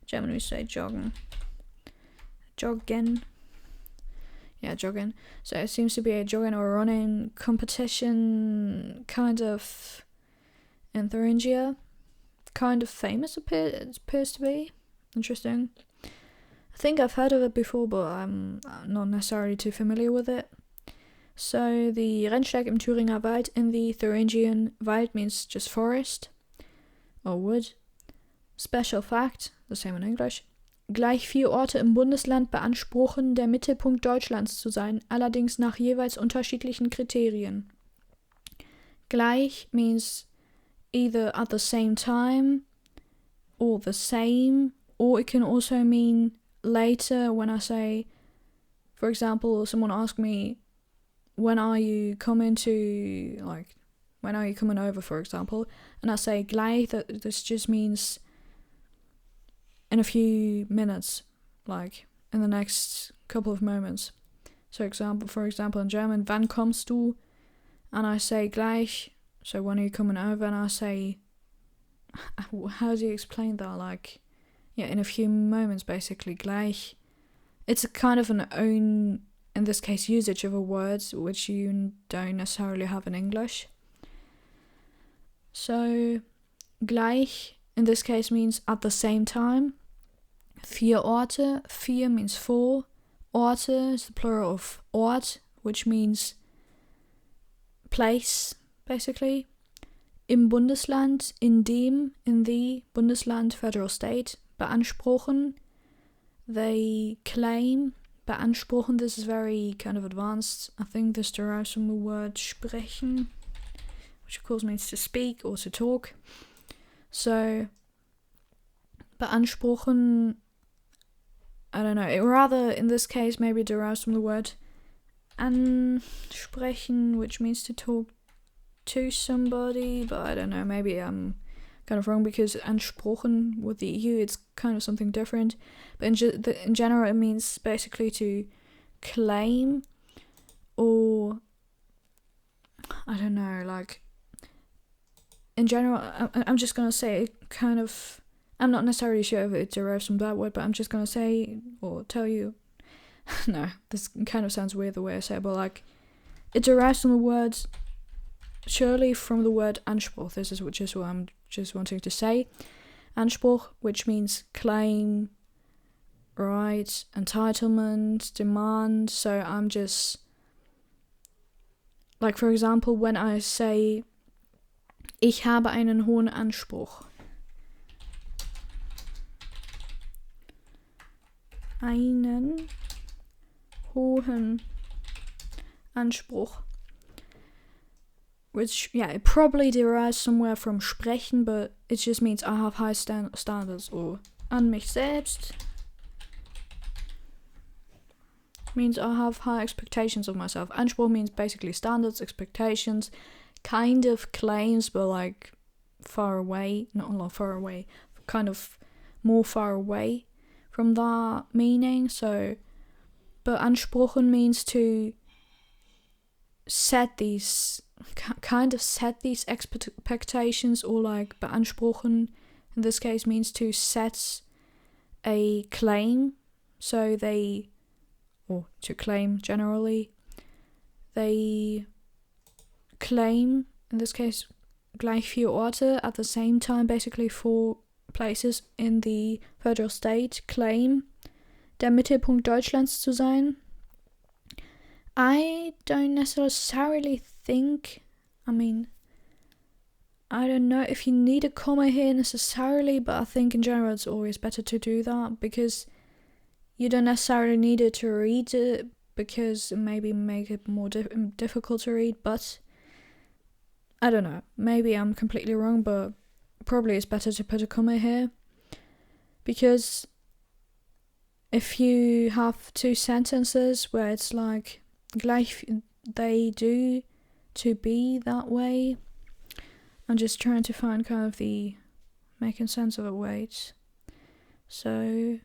German we say joggen. Joggen. Yeah, joggen. So it seems to be a jogging or running competition, kind of, in Thuringia. Kind of famous, it appears to be. Interesting. I think I've heard of it before, but I'm not necessarily too familiar with it. So the Rennsteig im Thüringer Wald in the Thuringian Wald means just forest or wood. Special fact, the same in English. Gleich 4 Orte im Bundesland beanspruchen, der Mittelpunkt Deutschlands zu sein, allerdings nach jeweils unterschiedlichen Kriterien. Gleich means either at the same time or the same, or it can also mean later when I say, for example, someone asked me, when are you coming over, for example, and I say gleich, that this just means in a few minutes, like in the next couple of moments. So for example in German, wann kommst du? And I say gleich, so when are you coming over? And I say, how do you explain that? Like, yeah, in a few moments, basically, gleich. It's a kind of an own, in this case, usage of a word which you don't necessarily have in English. So, gleich, in this case, means at the same time. 4 Orte, 4 means 4. Orte is the plural of Ort, which means place, basically. Im Bundesland, in dem, in the Bundesland, federal state. Beanspruchen, they claim. Beanspruchen, this is very kind of advanced. I think this derives from the word sprechen, which of course means to speak or to talk. So, beanspruchen, I don't know, it rather in this case maybe derives from the word ansprechen, which means to talk to somebody, but I don't know, maybe I'm kind of wrong because ansprochen with the EU, it's kind of something different. But in general, it means basically to claim, or I don't know, like in general, I'm just gonna say kind of, I'm not necessarily sure if it derives from that word, but I'm just gonna say or tell you, no, this kind of sounds weird the way I say it, but like it derives from the word, surely from the word Anspruch. This is just what I'm just wanting to say. Anspruch, which means claim, right, entitlement, demand. So I'm just, like for example, when I say, ich habe einen hohen Anspruch. Einen hohen Anspruch. Which, yeah, it probably derives somewhere from sprechen, but it just means I have high standards, or an mich selbst means I have high expectations of myself. Anspruch means basically standards, expectations, kind of claims, but like far away, not a lot far away, kind of more far away from that meaning. So, but ansprochen means to set these expectations, or like beanspruchen in this case means to set a claim. So they, or to claim generally, they claim, in this case, gleich 4 Orte at the same time, basically 4 places in the federal state, claim der Mittelpunkt Deutschlands zu sein. I don't necessarily think, I don't know if you need a comma here necessarily, but I think in general it's always better to do that, because you don't necessarily need it to read it, because it maybe make it more difficult to read, but I don't know, maybe I'm completely wrong, but probably it's better to put a comma here, because if you have 2 sentences where it's like gleich they do, to be that way, I'm just trying to find kind of the making sense of it. Wait, so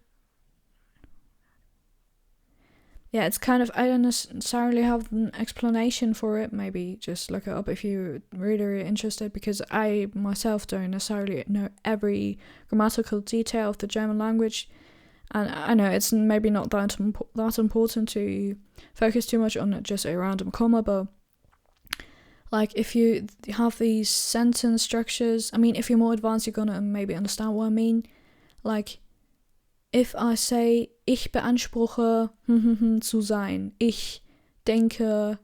yeah, it's kind of, I don't necessarily have an explanation for it. Maybe just look it up if you're really interested, because I myself don't necessarily know every grammatical detail of the German language. And I know it's maybe not that important to focus too much on just a random comma, but like if you have these sentence structures, if you're more advanced, you're gonna maybe understand what I mean. Like if I say, ich beanspruche zu sein, ich denke,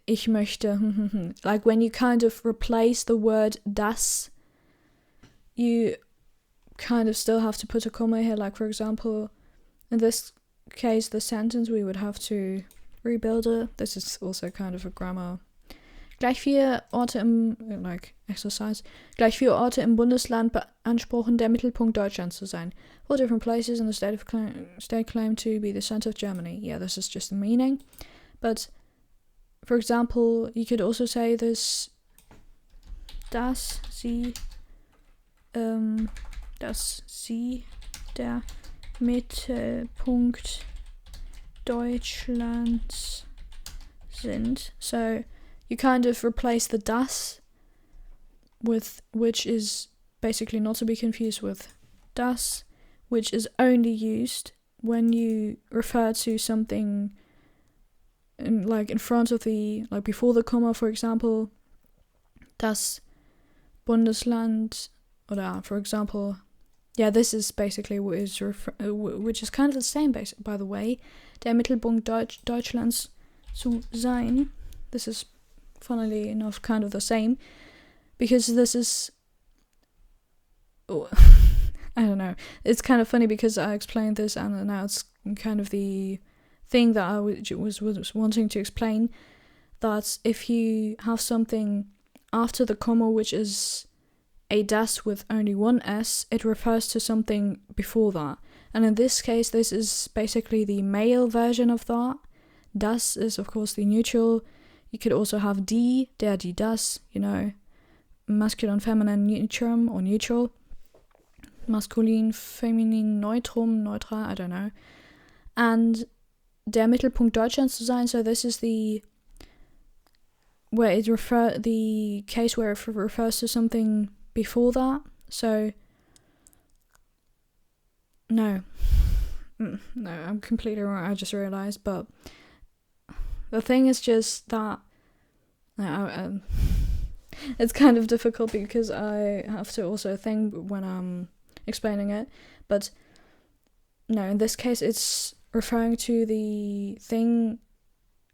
ich möchte, like when you kind of replace the word das, you kind of still have to put a comma here. Like for example, in this case, the sentence, we would have to rebuild it. This is also kind of a grammar. Gleich 4 Orte im, like exercise, gleich 4 Orte im Bundesland beanspruchen, der Mittelpunkt Deutschlands zu sein. 4 different places in the state claim to be the center of Germany. Yeah, this is just the meaning. But, for example, you could also say this, dass sie der Mittelpunkt Deutschlands sind. So you kind of replace the das with, which is basically not to be confused with das, which is only used when you refer to something in front of the, like before the comma, for example, das Bundesland, or for example, yeah, this is basically what is which is kind of the same, by the way, der Mittelpunkt Deutschlands zu sein. This is, funnily enough, kind of the same, because this is... Oh, I don't know. It's kind of funny because I explained this and now it's kind of the thing that I was wanting to explain, that if you have something after the comma which is a das with only one s, it refers to something before that. And in this case, this is basically the male version of that. Das is, of course, the neutral. You could also have die, der, die, das, masculine, feminine, neutrum or neutral. Maskulin, feminin, neutrum, neutral, I don't know. And der Mittelpunkt Deutschlands zu sein, so this is the case where it refers to something before that. So no, I'm completely wrong, I just realized. But the thing is just that it's kind of difficult because I have to also think when I'm explaining it. But no, in this case it's referring to the thing,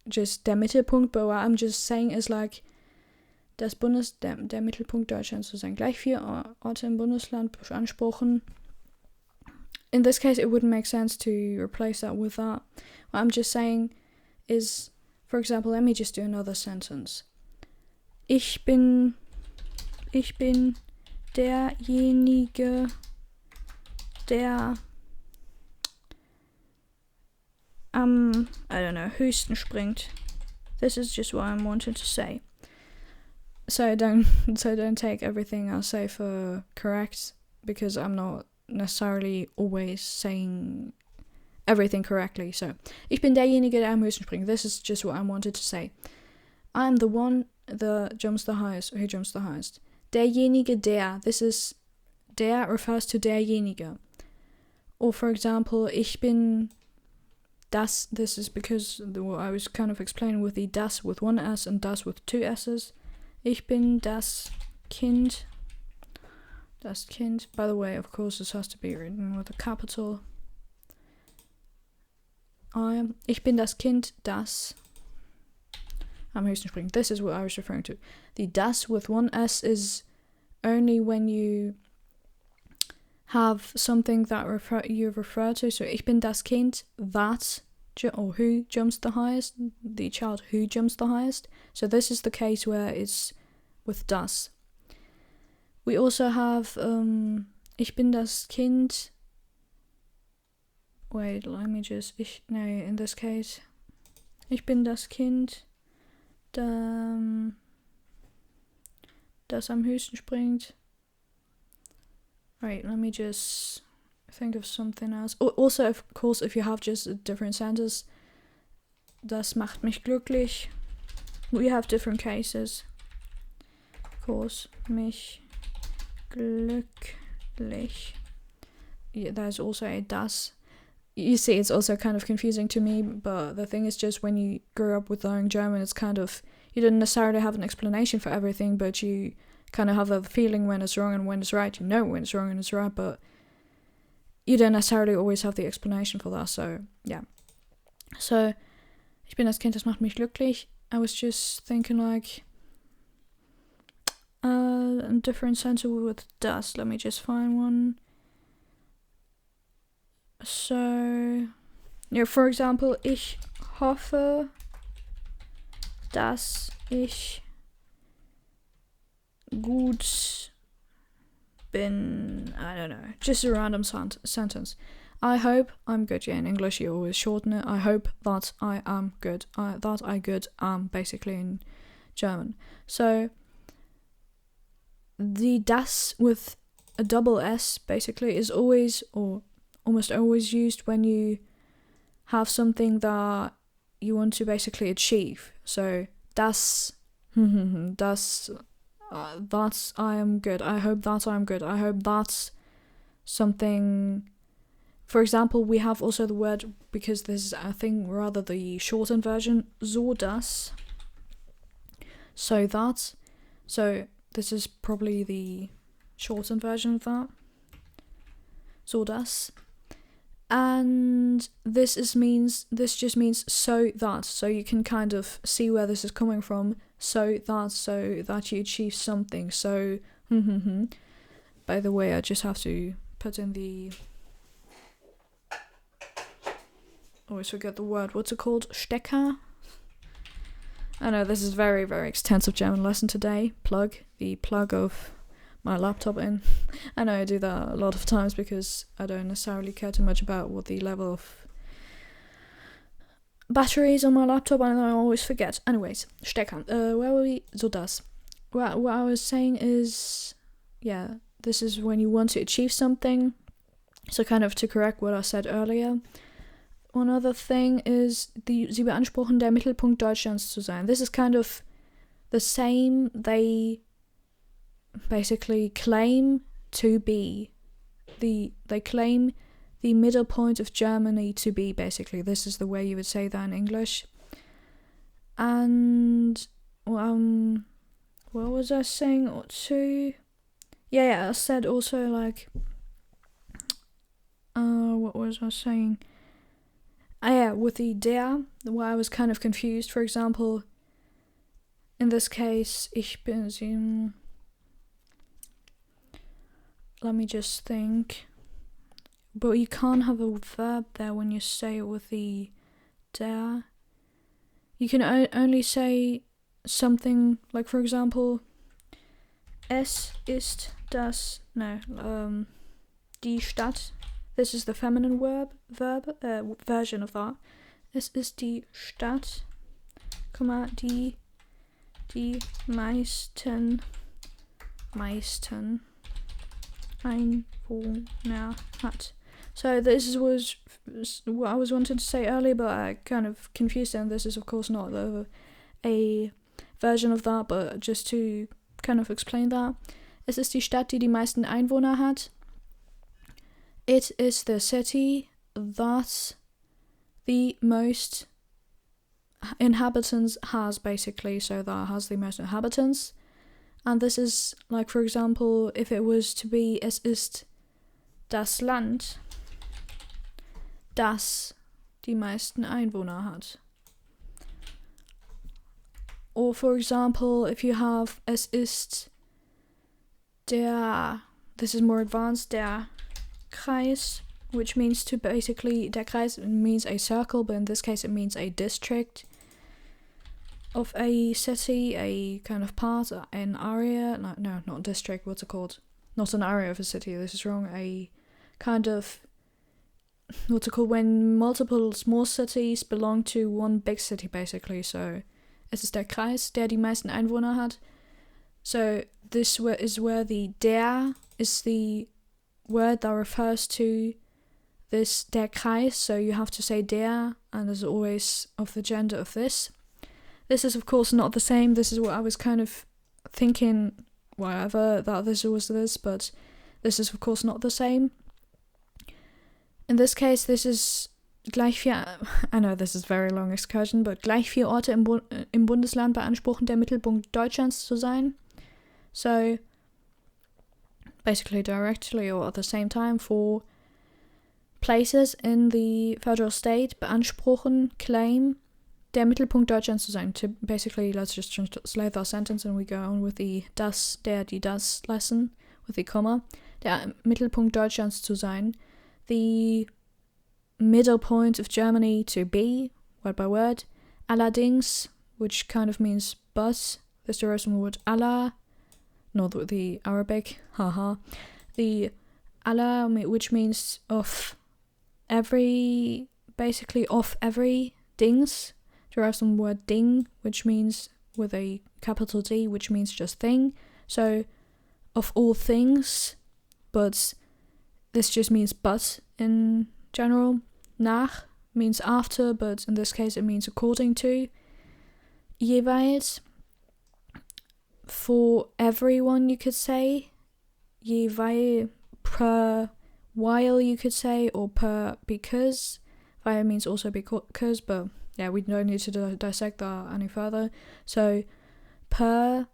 just der Mittelpunkt, but what I'm just saying is like der Mittelpunkt Deutschlands zu sein. Gleich 4 Orte im Bundesland beanspruchen. In this case, it wouldn't make sense to replace that with that. What I'm just saying is, for example, let me just do another sentence. Ich bin derjenige, der am, höchsten springt. This is just what I wanted to say. So don't take everything I say for correct, because I'm not necessarily always saying everything correctly. So, ich bin derjenige, der am höchsten springt. This is just what I wanted to say. I'm the one that jumps the highest, who jumps the highest. Derjenige, der. This is, der refers to derjenige. Or for example, ich bin das. This is because I was kind of explaining with the das with one s and das with 2 s's. Ich bin das Kind. Das Kind. By the way, of course, this has to be written with a capital. Ich bin das Kind, das am höchsten springt. This is what I was referring to. The das with one s is only when you have something that you refer to. So, ich bin das Kind that, or who jumps the highest, the child who jumps the highest. So, this is the case where it's with das. We also have, ich bin das Kind. Wait, let me just, in this case, ich bin das Kind, das am höchsten springt. Right, let me just think of something else. Also, of course, if you have just a different sentence, das macht mich glücklich. We have different cases. Of course, mich glücklich. Yeah, there's also a das. You see, it's also kind of confusing to me, but the thing is just when you grow up with learning German, it's kind of, you don't necessarily have an explanation for everything, but you kind of have a feeling when it's wrong and when it's right. You know when it's wrong and it's right, but you don't necessarily always have the explanation for that. So, yeah. So, ich bin das Kind, das macht mich glücklich. I was just thinking like a different sentence with das. Let me just find one. So, yeah, for example, ich hoffe, dass ich gut bin. I don't know. Just a random sentence. I hope I'm good. Yeah, in English you always shorten it. I hope that I am good. That I good am, basically in German. So, the das with a double S, basically, is always, or almost always used when you have something that you want to basically achieve. So, das, that's I am good. I hope that I'm good. I hope that's something. For example, we have also the word, because this is, I think, rather the shortened version, so das. So that. So, this is probably the shortened version of that. So das. And this just means so that. So you can kind of see where this is coming from. So that you achieve something. So, by the way, I just have to put in the... always forget the word. What's it called? Stecker? I know this is very, very extensive German lesson today. The plug of my laptop in. I know I do that a lot of times because I don't necessarily care too much about what the level of battery is on my laptop, and I always forget. Anyways, Stecker. Where were we? So das. What I was saying is, yeah, this is when you want to achieve something. So kind of to correct what I said earlier. One other thing is, sie beanspruchen, der Mittelpunkt Deutschlands zu sein. This is kind of the same. They basically claim to be. They claim the middle point of Germany to be, basically. This is the way you would say that in English. And, what was I saying too? Yeah, I said also, like, what was I saying? Yeah, with the der, where I was kind of confused. For example, in this case, ich bin... let me just think. But you can't have a verb there when you say it with the der. You can only say something, like for example, es ist das... no, die Stadt. This is the feminine version of that. Es ist die Stadt, die meisten Einwohner hat. So this was what I was wanting to say earlier, but I kind of confused it, and this is of course not a version of that, but just to kind of explain that. Es ist die Stadt, die meisten Einwohner hat. It is the city that the most inhabitants has, basically, so that has the most inhabitants. And this is, like, for example, if it was to be, es ist das Land, das die meisten Einwohner hat. Or, for example, if you have, es ist der, this is more advanced, der Kreis, which means to basically, der Kreis means a circle, but in this case it means a district of a city, a kind of part, an area, no, not district, what's it called? Not an area of a city, this is wrong, a kind of, what's it called, when multiple small cities belong to one big city, basically. So, es ist der Kreis, der die meisten Einwohner hat. So, this is where the der is the word that refers to this, der Kreis, so you have to say der, and as always of the gender of this. This is of course not the same. This is what I was kind of thinking, whatever, that this was this, but this is of course not the same. In this case, this is gleich vier, I know this is a very long excursion, but gleich vier Orte im Bundesland beanspruchen, der Mittelpunkt Deutschlands zu sein. So, basically directly or at the same time, for places in the federal state beanspruchen, claim, der Mittelpunkt Deutschlands zu sein. To basically, let's just translate that sentence and we go on with the das, der, die, das lesson with the comma. Der Mittelpunkt Deutschlands zu sein. The middle point of Germany to be, word by word. Allerdings, which kind of means but. This derives from the word Allah, not the Arabic, haha. The Allah, which means of every, basically of every, dings, derives from the word ding, which means with a capital D, which means just thing. So, of all things, but this just means but in general. Nach means after, but in this case it means according to. Jeweils, for everyone, you could say. Jeweil, per while, you could say, or per because. Weil means also because, but yeah, we don't need to dissect that any further. So, per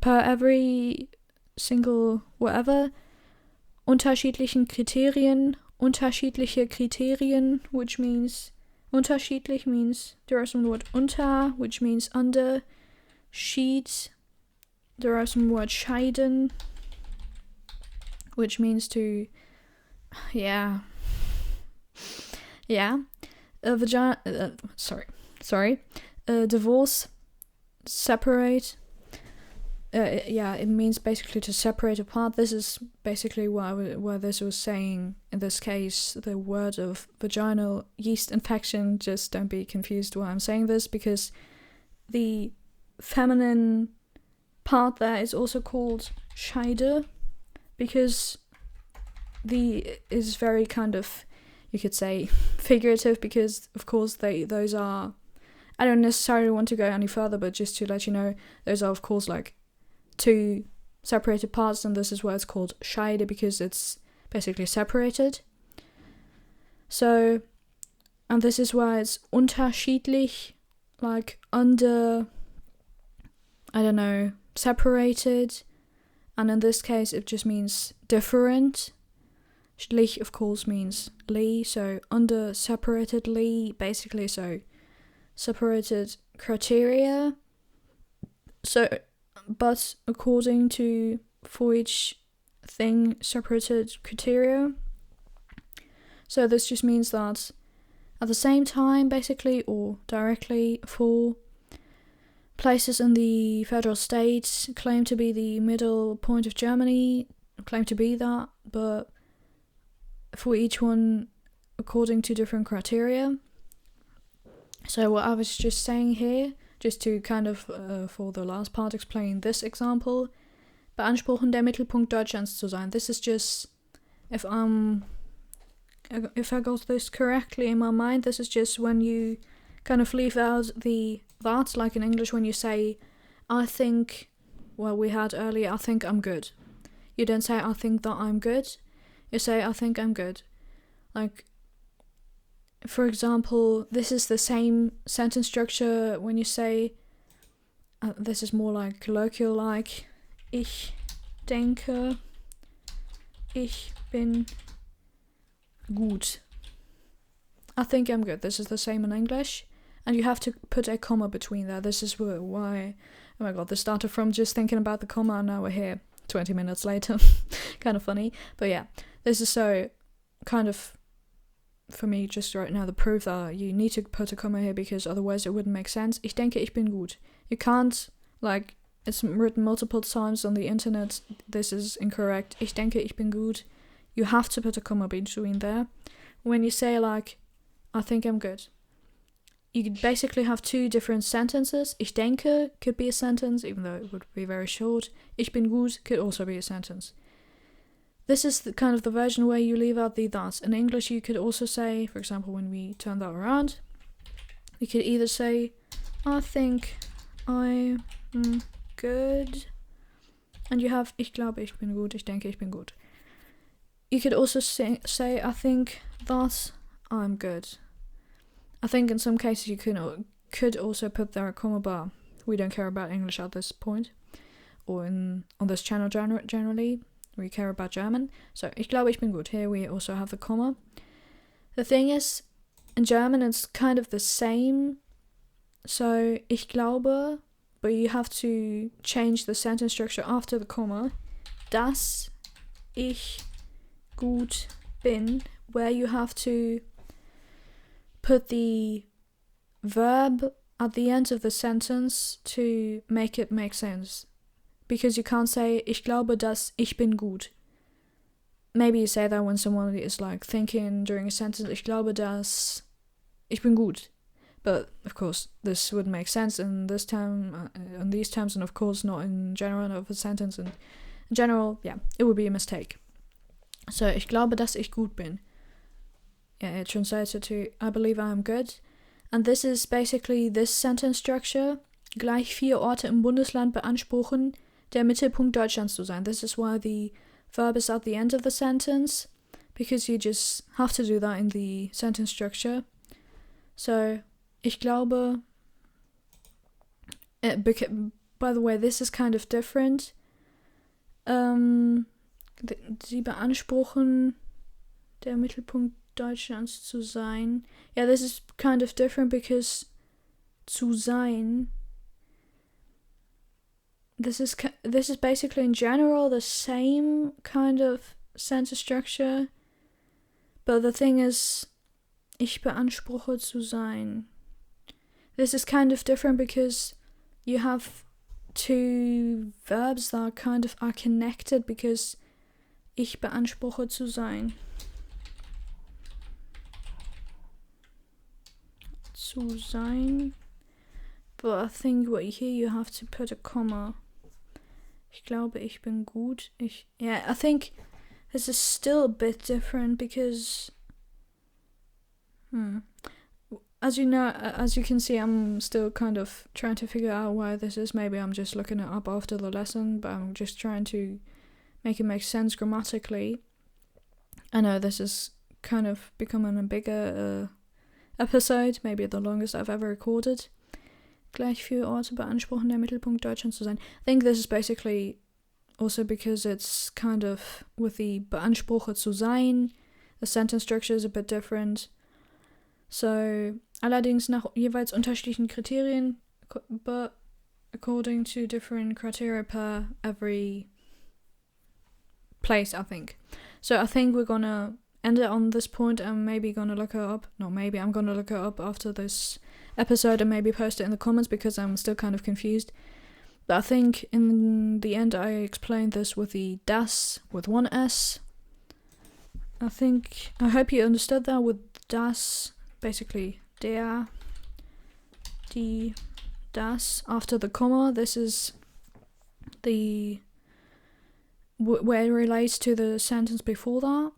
every single whatever, unterschiedlichen Kriterien unterschiedliche Kriterien, which means unterschiedlich means derives from the word unter, which means under. Schied derives from the word scheiden, which means to, yeah. Divorce, separate. It means basically to separate apart. This is basically where this was saying, in this case, the word of vaginal yeast infection. Just don't be confused why I'm saying this, because the feminine part there is also called Scheide, because the is very kind of, you could say, figurative, because of course those are, I don't necessarily want to go any further, but just to let you know, those are of course like two separated parts, and this is why it's called Scheide, because it's basically separated. So, and this is why it's unterschiedlich, like under, I don't know, separated, and in this case it just means different. Schlich of course means ly, so under separatedly, basically, so separated criteria. So, but according to for each thing separated criteria. So this just means that at the same time, basically, or directly, for places in the federal states claim to be the middle point of Germany, claim to be that, but for each one according to different criteria. So what I was just saying here, just to kind of, for the last part, explain this example, beanspruchen, der Mittelpunkt Deutschlands zu sein. This is just, if I got this correctly in my mind, this is just when you kind of leave out the that, like in English when you say, I think, well, we had earlier, I think I'm good. You don't say, I think that I'm good. You say, I think I'm good. Like, for example, this is the same sentence structure when you say, this is more like colloquial, like, ich denke, ich bin gut. I think I'm good. This is the same in English. And you have to put a comma between there. This is why, oh my god, this started from just thinking about the comma, and now we're here 20 minutes later. Kind of funny. But yeah, this is so kind of, for me, just right now, the proof that you need to put a comma here, because otherwise it wouldn't make sense. Ich denke, ich bin gut. You can't, like, it's written multiple times on the internet, this is incorrect. Ich denke, ich bin gut. You have to put a comma between there. When you say, like, I think I'm good, you could basically have two different sentences. Ich denke could be a sentence, even though it would be very short. Ich bin gut could also be a sentence. This is the kind of the version where you leave out the that. In English, you could also say, for example, when we turn that around, you could either say, I think I'm good, and you have, ich glaube, ich bin gut, ich denke, ich bin gut. You could also say, I think that I'm good. I think in some cases you could also put there a comma bar. We don't care about English at this point, or on this channel generally. We care about German. So, ich glaube, ich bin gut. Here we also have the comma. The thing is, in German it's kind of the same. So, ich glaube, but you have to change the sentence structure after the comma. Dass ich gut bin, where you have to put the verb at the end of the sentence to make it make sense. Because you can't say, ich glaube, dass ich bin gut. Maybe you say that when someone is like thinking during a sentence, ich glaube, dass ich bin gut. But of course, this wouldn't make sense in this time, in these terms, and of course not in general of a sentence. And in general, yeah, it would be a mistake. So, ich glaube, dass ich gut bin. Yeah, it translates it to, I believe I am good. And this is basically this sentence structure. Gleich 4 Orte im Bundesland beanspruchen, der Mittelpunkt Deutschlands zu sein. This is why the verb is at the end of the sentence, because you just have to do that in the sentence structure. So, ich glaube, by the way, this is kind of different. Sie beanspruchen, der Mittelpunkt Deutschlands zu sein. Yeah, this is kind of different because zu sein, this is basically in general the same kind of sentence structure, but the thing is, ich beanspruche zu sein. This is kind of different because you have two verbs that are connected because ich beanspruche zu sein. Zu sein. But I think here you have to put a comma. Ich glaube, ich bin gut. I think this is still a bit different because as you know, as you can see, I'm still kind of trying to figure out why this is. Maybe I'm just looking it up after the lesson, but I'm just trying to make it make sense grammatically. I know this is kind of becoming a bigger episode, maybe the longest I've ever recorded. Gleich viele Orte beanspruchen, der Mittelpunkt Deutschlands zu sein. I think this is basically also because it's kind of with the beanspruche zu sein, the sentence structure is a bit different. So, allerdings nach jeweils unterschiedlichen Kriterien, but according to different criteria per every place, I think. So I think we're gonna end it on this point and maybe gonna look it up. No, maybe I'm gonna look it up after this episode and maybe post it in the comments because I'm still kind of confused. But I think in the end I explained this with the das, with one S. I hope you understood that with das. Basically, der, die, das. After the comma, this is the where it relates to the sentence before that.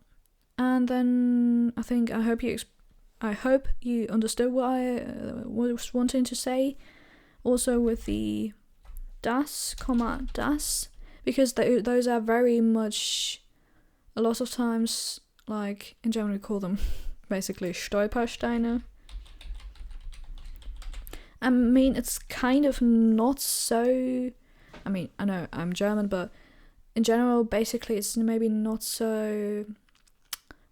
And then I hope you understood what I was wanting to say. Also with the das, comma, das, because those are very much, a lot of times, like in German we call them basically Stolpersteine. I mean, it's kind of not so, I mean, I know I'm German, but in general, basically it's maybe not so,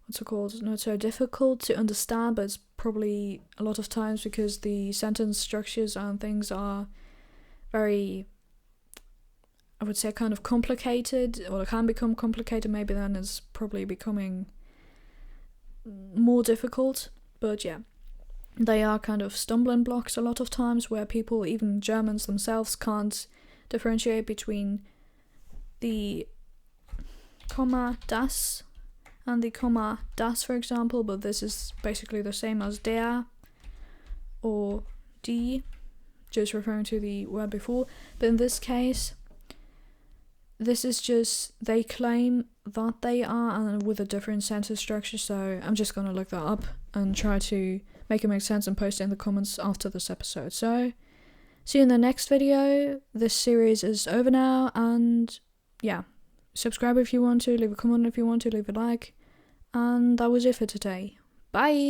not so difficult to understand, but it's probably a lot of times because the sentence structures and things are very, I would say, kind of complicated, or can become complicated, maybe then it's probably becoming more difficult. But yeah, they are kind of stumbling blocks a lot of times where people, even Germans themselves, can't differentiate between the comma das and the comma das, for example, but this is basically the same as der or die, just referring to the word before. But in this case, this is just, they claim that they are, and with a different sentence structure, so I'm just gonna look that up and try to make it make sense and post it in the comments after this episode. So, see you in the next video. This series is over now, and yeah, subscribe if you want to, leave a comment if you want to, leave a like, and that was it for today. Bye!